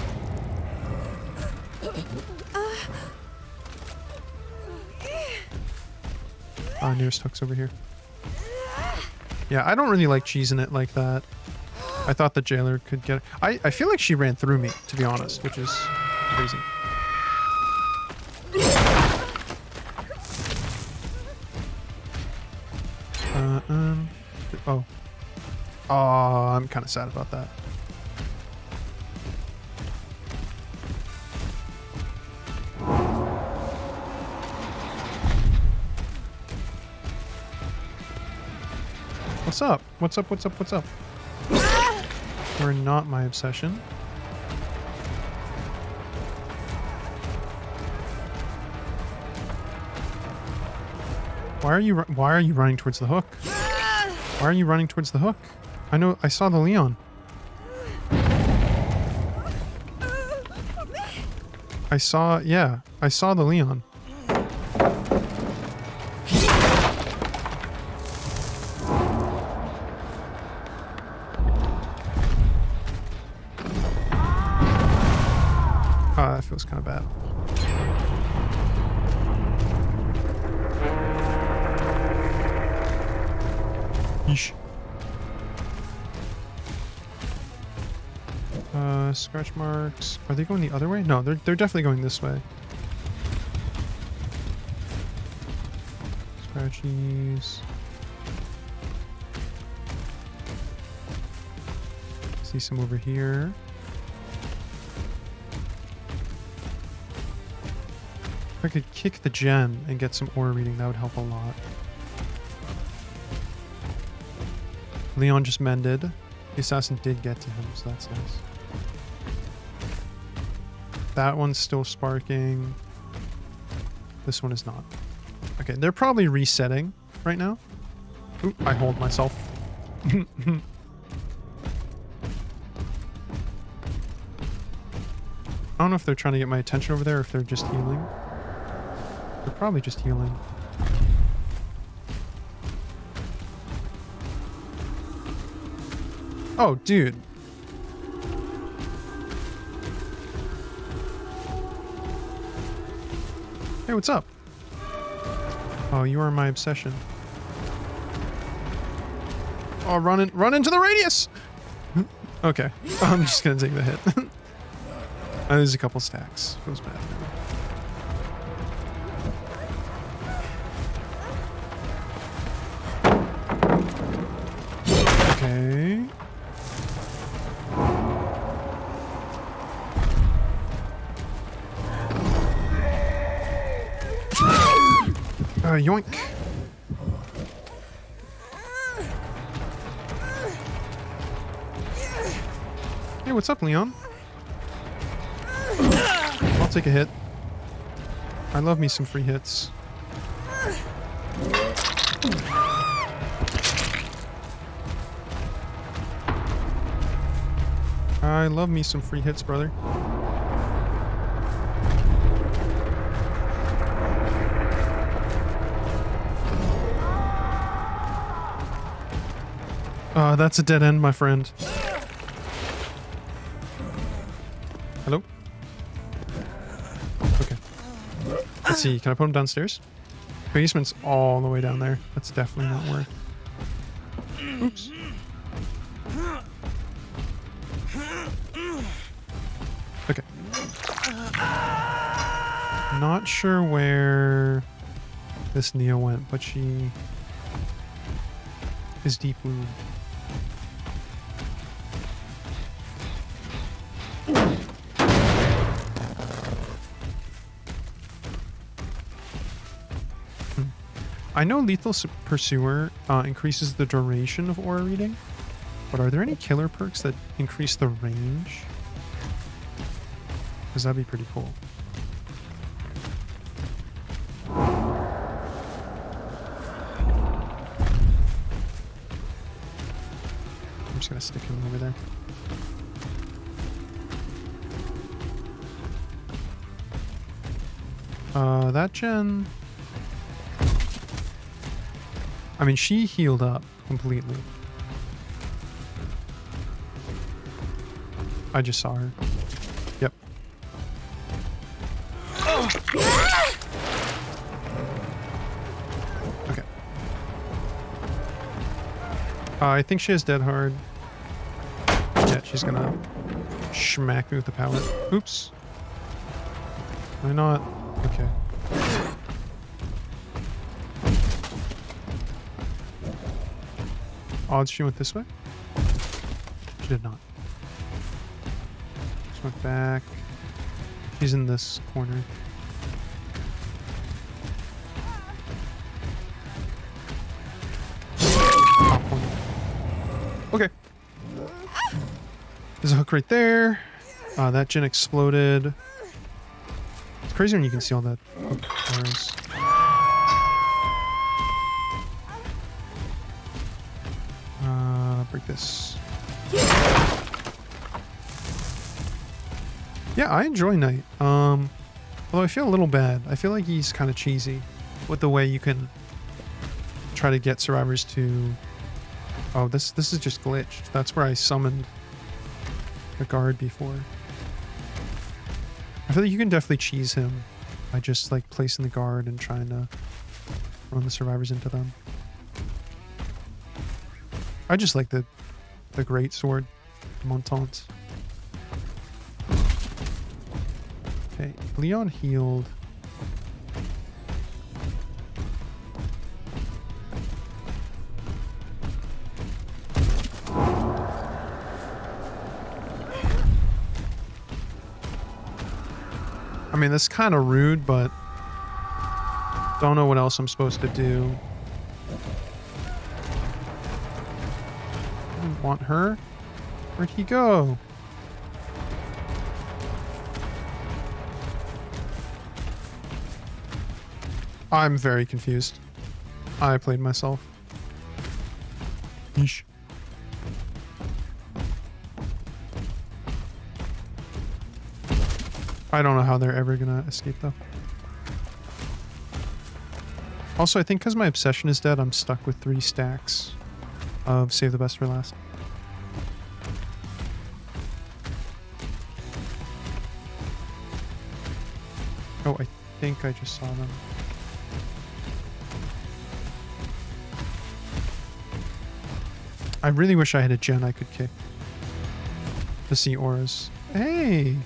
Nearest hook's over here. Yeah, I don't really like cheesing it like that. I thought the jailer could get it. I feel like she ran through me, to be honest, which is crazy. Oh. Oh, I'm kind of sad about that. What's up? What's up? What's up? What's up? You're not my obsession. Why are you running towards the hook? Why are you running towards the hook? I saw the Leon. I saw the Leon. That feels kind of bad. Yeesh. Scratch marks. Are they going the other way? No, they're definitely going this way. Scratchies. See some over here. I could kick the gen and get some aura reading, that would help a lot. Leon just mended. The assassin did get to him, so that's nice. That one's still sparking. This one is not. Okay, they're probably resetting right now. Oop, I hold myself. I don't know if they're trying to get my attention over there or if they're just healing. They're probably just healing. Oh, dude. Hey, what's up? Oh, you are my obsession. Oh, run into the radius! Okay, I'm just gonna take the hit. There's a couple stacks. Feels bad now. Okay. Yoink. Hey, what's up, Leon? I'll take a hit. I love me some free hits. I love me some free hits, brother. That's a dead end, my friend. Hello? Okay. Let's see, can I put him downstairs? Basement's all the way down there. That's definitely not worth. Oops. Okay. Not sure where this Neo went, but she is deep wound. I know Lethal Pursuer increases the duration of aura reading, but are there any killer perks that increase the range? Because that'd be pretty cool. I'm just gonna stick him over there. That gen... I mean, she healed up completely. I just saw her. Yep. Okay. I think she has dead hard. Yeah, she's gonna smack me with the pallet. Oops. Why not? Okay. Odds she went this way? She did not. Just went back. She's in this corner. Top corner. Okay. There's a hook right there. That gen exploded. It's crazy when you can see all that hook bars. Break this. Yeah, I enjoy Knight. Although I feel a little bad. I feel like he's kind of cheesy with the way you can try to get survivors to... Oh, this is just glitched. That's where I summoned the guard before. I feel like you can definitely cheese him by just like placing the guard and trying to run the survivors into them. I just like the great sword, Montante. Okay, Leon healed. I mean, that's kind of rude, but Don't know what else I'm supposed to do. I didn't want her. Where'd he go? I'm very confused. I played myself. Yeesh. I don't know how they're ever gonna escape though. Also, I think because my obsession is dead, I'm stuck with 3 stacks of save the best for last. Oh, I think I just saw them. I really wish I had a gen I could kick to see auras. Hey!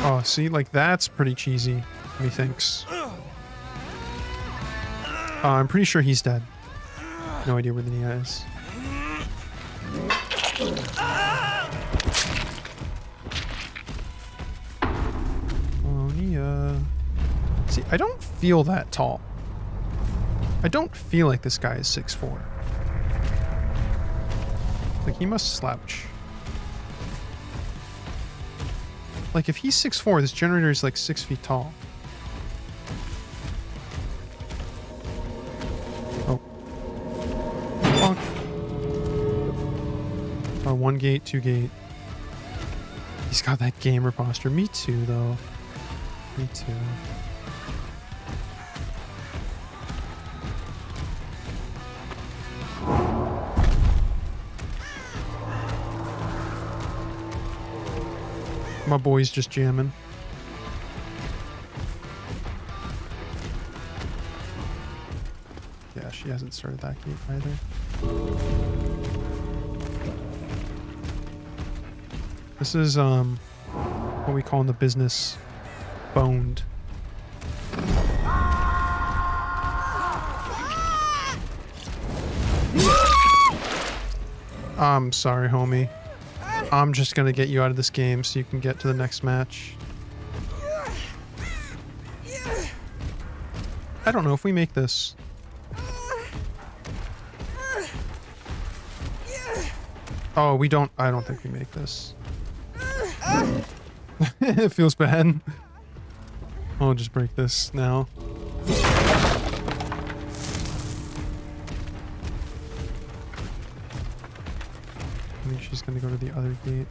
Oh, see, like that's pretty cheesy, methinks. I'm pretty sure he's dead. No idea where the Nia is. Oh, Nia. See, I don't feel that tall. I don't feel like this guy is 6'4". Like, he must slouch. Like, if he's 6'4", this generator is like 6 feet tall. Oh. Bonk. Oh, 1 gate, 2 gate. He's got that gamer posture. Me too, though. Me too. My boy's just jamming. Yeah, she hasn't started that gate either. This is what we call in the business boned. I'm sorry, homie. I'm just gonna get you out of this game so you can get to the next match. I don't know if we make this. Oh, we don't. I don't think we make this. It feels bad. I'll just break this now. I think she's gonna go to the other gate.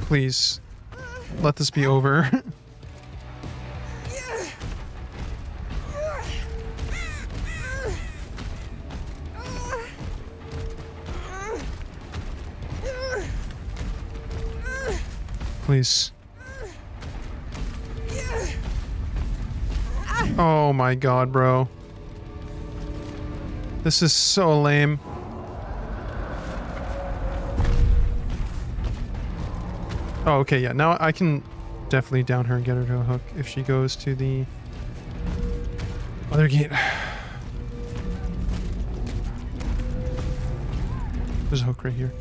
Please, let this be over. Please. Oh my god, bro. This is so lame. Oh, okay, yeah. Now I can definitely down her and get her to a hook if she goes to the other gate. There's a hook right here.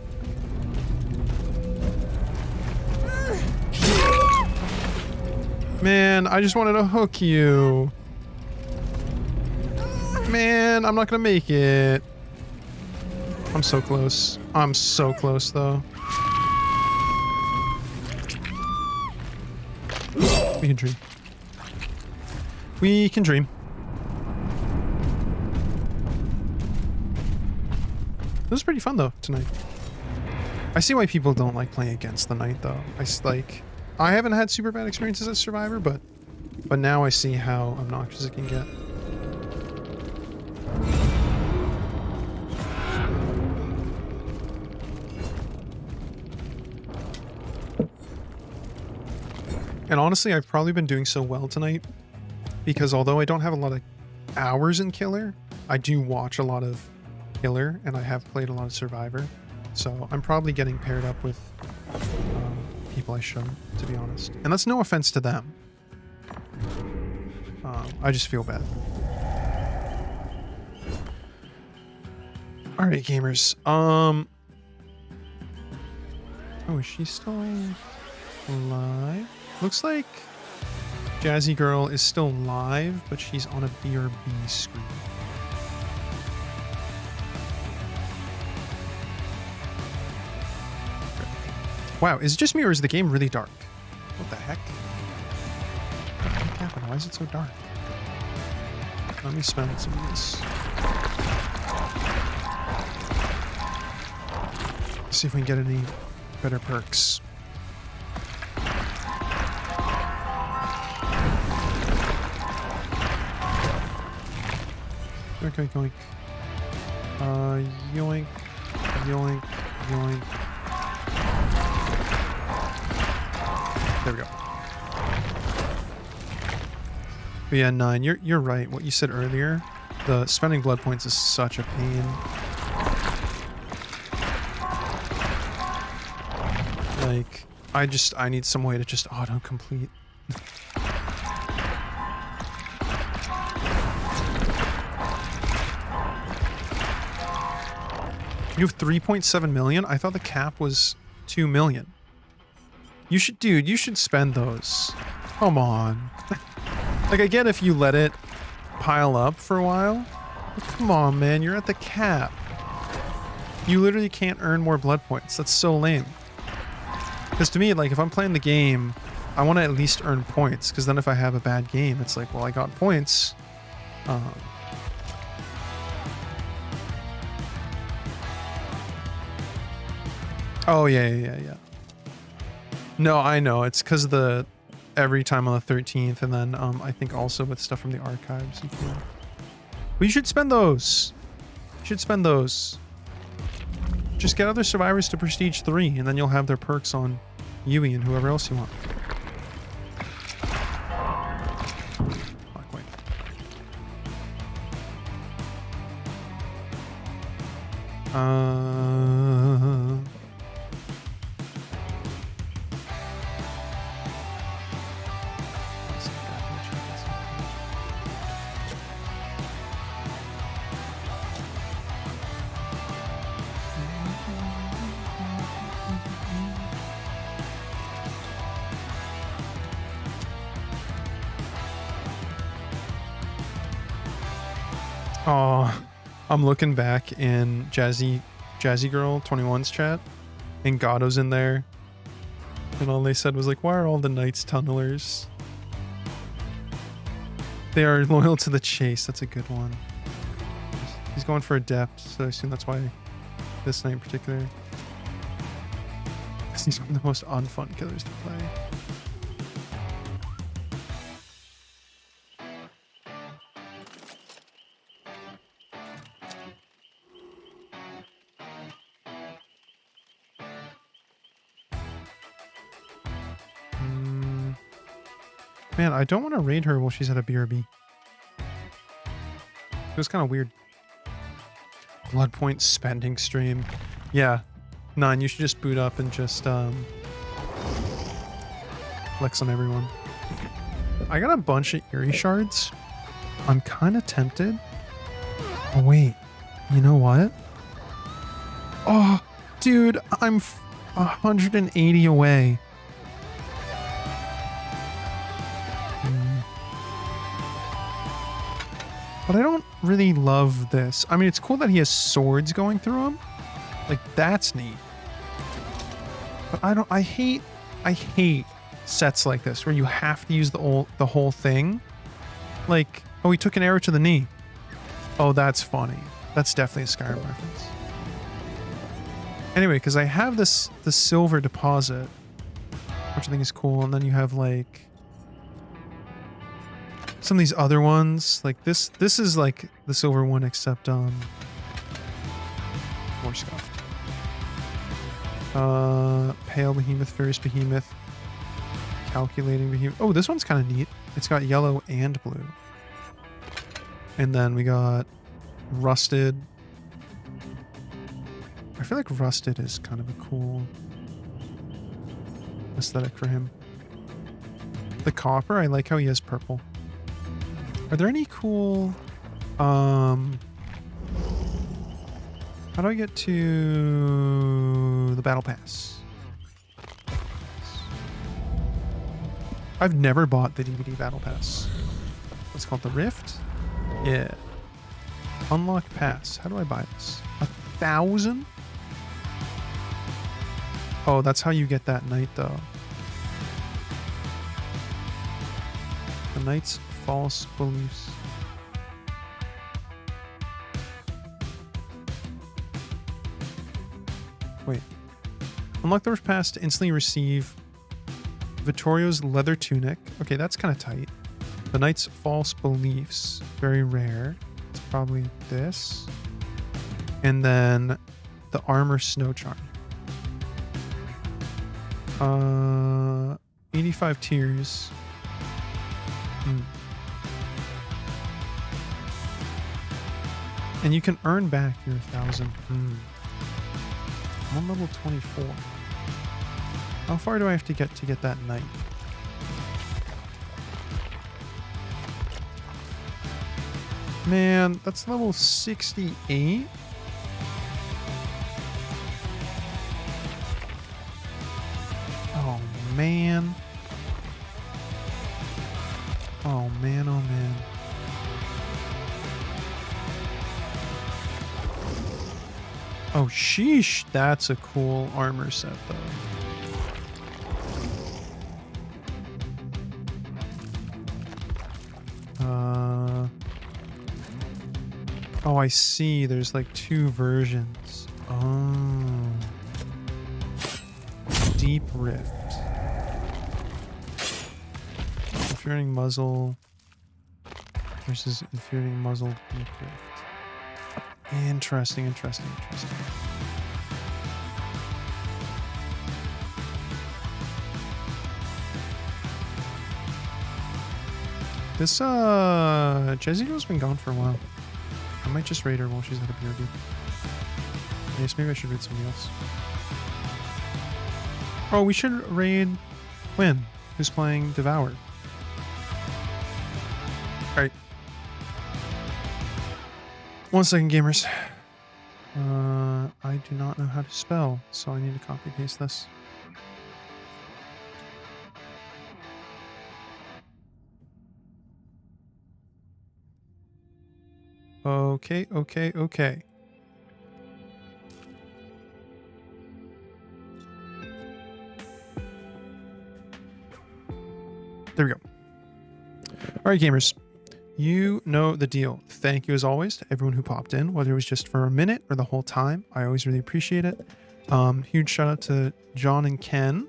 Man, I just wanted to hook you. Man, I'm not gonna make it. I'm so close. I'm so close, though. We can dream. We can dream. This was pretty fun, though, tonight. I see why people don't like playing against the Knight, though. I haven't had super bad experiences as Survivor, but now I see how obnoxious it can get. And honestly, I've probably been doing so well tonight because although I don't have a lot of hours in Killer, I do watch a lot of killer, and I have played a lot of Survivor, so I'm probably getting paired up with people I shouldn't, to be honest. And that's no offense to them. I just feel bad. All right, gamers. Oh, is she still live? Looks like Jazzy Girl is still live, but she's on a BRB screen. Wow, is it just me or is the game really dark? What the heck? What happened? Why is it so dark? Let me spend some of this. See if we can get any better perks. Okay, yoink. Yoink, yoink, yoink. There we go. But yeah, 9. You're right. What you said earlier, the spending blood points is such a pain. Like, I need some way to just auto-complete. You have 3.7 million? I thought the cap was 2 million. You should spend those. Come on. Like, I get if you let it pile up for a while, but come on, man, you're at the cap. You literally can't earn more blood points. That's so lame. Because to me, like, if I'm playing the game, I want to at least earn points, because then if I have a bad game, it's like, well, I got points. Oh, yeah. No, I know. It's because of the every time on the 13th, and then I think also with stuff from the archives. You can. But you should spend those. You should spend those. Just get other survivors to Prestige 3, and then you'll have their perks on Yui and whoever else you want. Fuck, wait. Oh, I'm looking back in Jazzy Girl 21's chat, and Gatto's in there, and all they said was like, "Why are all the knights tunnelers?" They are loyal to the chase. That's a good one. He's going for adept, so I assume that's why this knight in particular. He's one of the most unfun killers to play. Man, I don't want to raid her while she's at a BRB. It was kind of weird. Blood point spending stream. Yeah. 9, you should just boot up and just flex on everyone. I got a bunch of Eerie shards. I'm kind of tempted. Oh, wait. You know what? Oh, dude, I'm 180 away. But I don't really love this. I mean, it's cool that he has swords going through him. Like, that's neat. But I hate sets like this where you have to use the whole thing. Like, oh, he took an arrow to the knee. Oh, that's funny. That's definitely a Skyrim reference. Anyway, because I have the silver deposit, which I think is cool, and then you have like some of these other ones. Like this is like the silver one, except more scuffed. Pale Behemoth, Furious Behemoth, Calculating Behemoth. Oh, this one's kind of neat. It's got yellow and blue. And then we got Rusted, I feel like rusted is kind of a cool aesthetic for him. The copper, I like how he has purple. Are there any cool how do I get to the battle pass? I've never bought the DVD battle pass. What's it called, the Rift? Yeah. Unlock pass. How do I buy this? 1,000? Oh, that's how you get that knight, though. The knight's false beliefs. Wait. Unlock the pass to instantly receive Vittorio's leather tunic. Okay, that's kind of tight. The knight's false beliefs. Very rare. It's probably this. And then the armor snow charm. 85 tiers. And you can earn back your 1,000. I'm on level 24. How far do I have to get that knight? Man, that's level 68. Oh man. Oh man, oh man. Oh sheesh, that's a cool armor set though. Oh, I see. There's like 2 versions. Oh. Deep Rift. Infuriating Muzzle versus Infuriating Muzzle Deep Rift. Interesting, interesting, interesting. This, Jezzy Girl's been gone for a while. I might just raid her while she's at a BRD. Yes, maybe I should raid somebody else. Oh, we should raid Quinn, who's playing Devour. Alright. 1 second, gamers. I do not know how to spell, so I need to copy paste this. Okay, okay, okay. There we go. All right, gamers. You know the deal. Thank you as always to everyone who popped in, whether it was just for a minute or the whole time. I always really appreciate it. Huge shout out to John and Ken.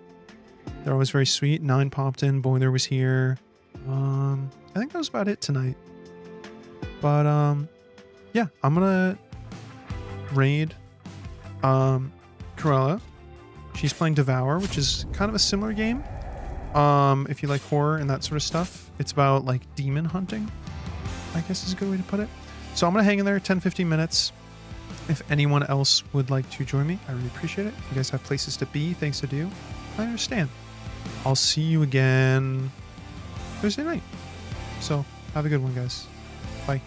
They're always very sweet. 9 popped in. Boiler was here. I think that was about it tonight. But yeah, I'm gonna raid Cruella. She's playing Devour, which is kind of a similar game. If you like horror and that sort of stuff. It's about like demon hunting, I guess is a good way to put it. So I'm gonna hang in there 10-15 minutes. If anyone else would like to join me, I really appreciate it. If you guys have places to be, things to do, I understand. I'll see you again Thursday night. So have a good one, guys. Bye.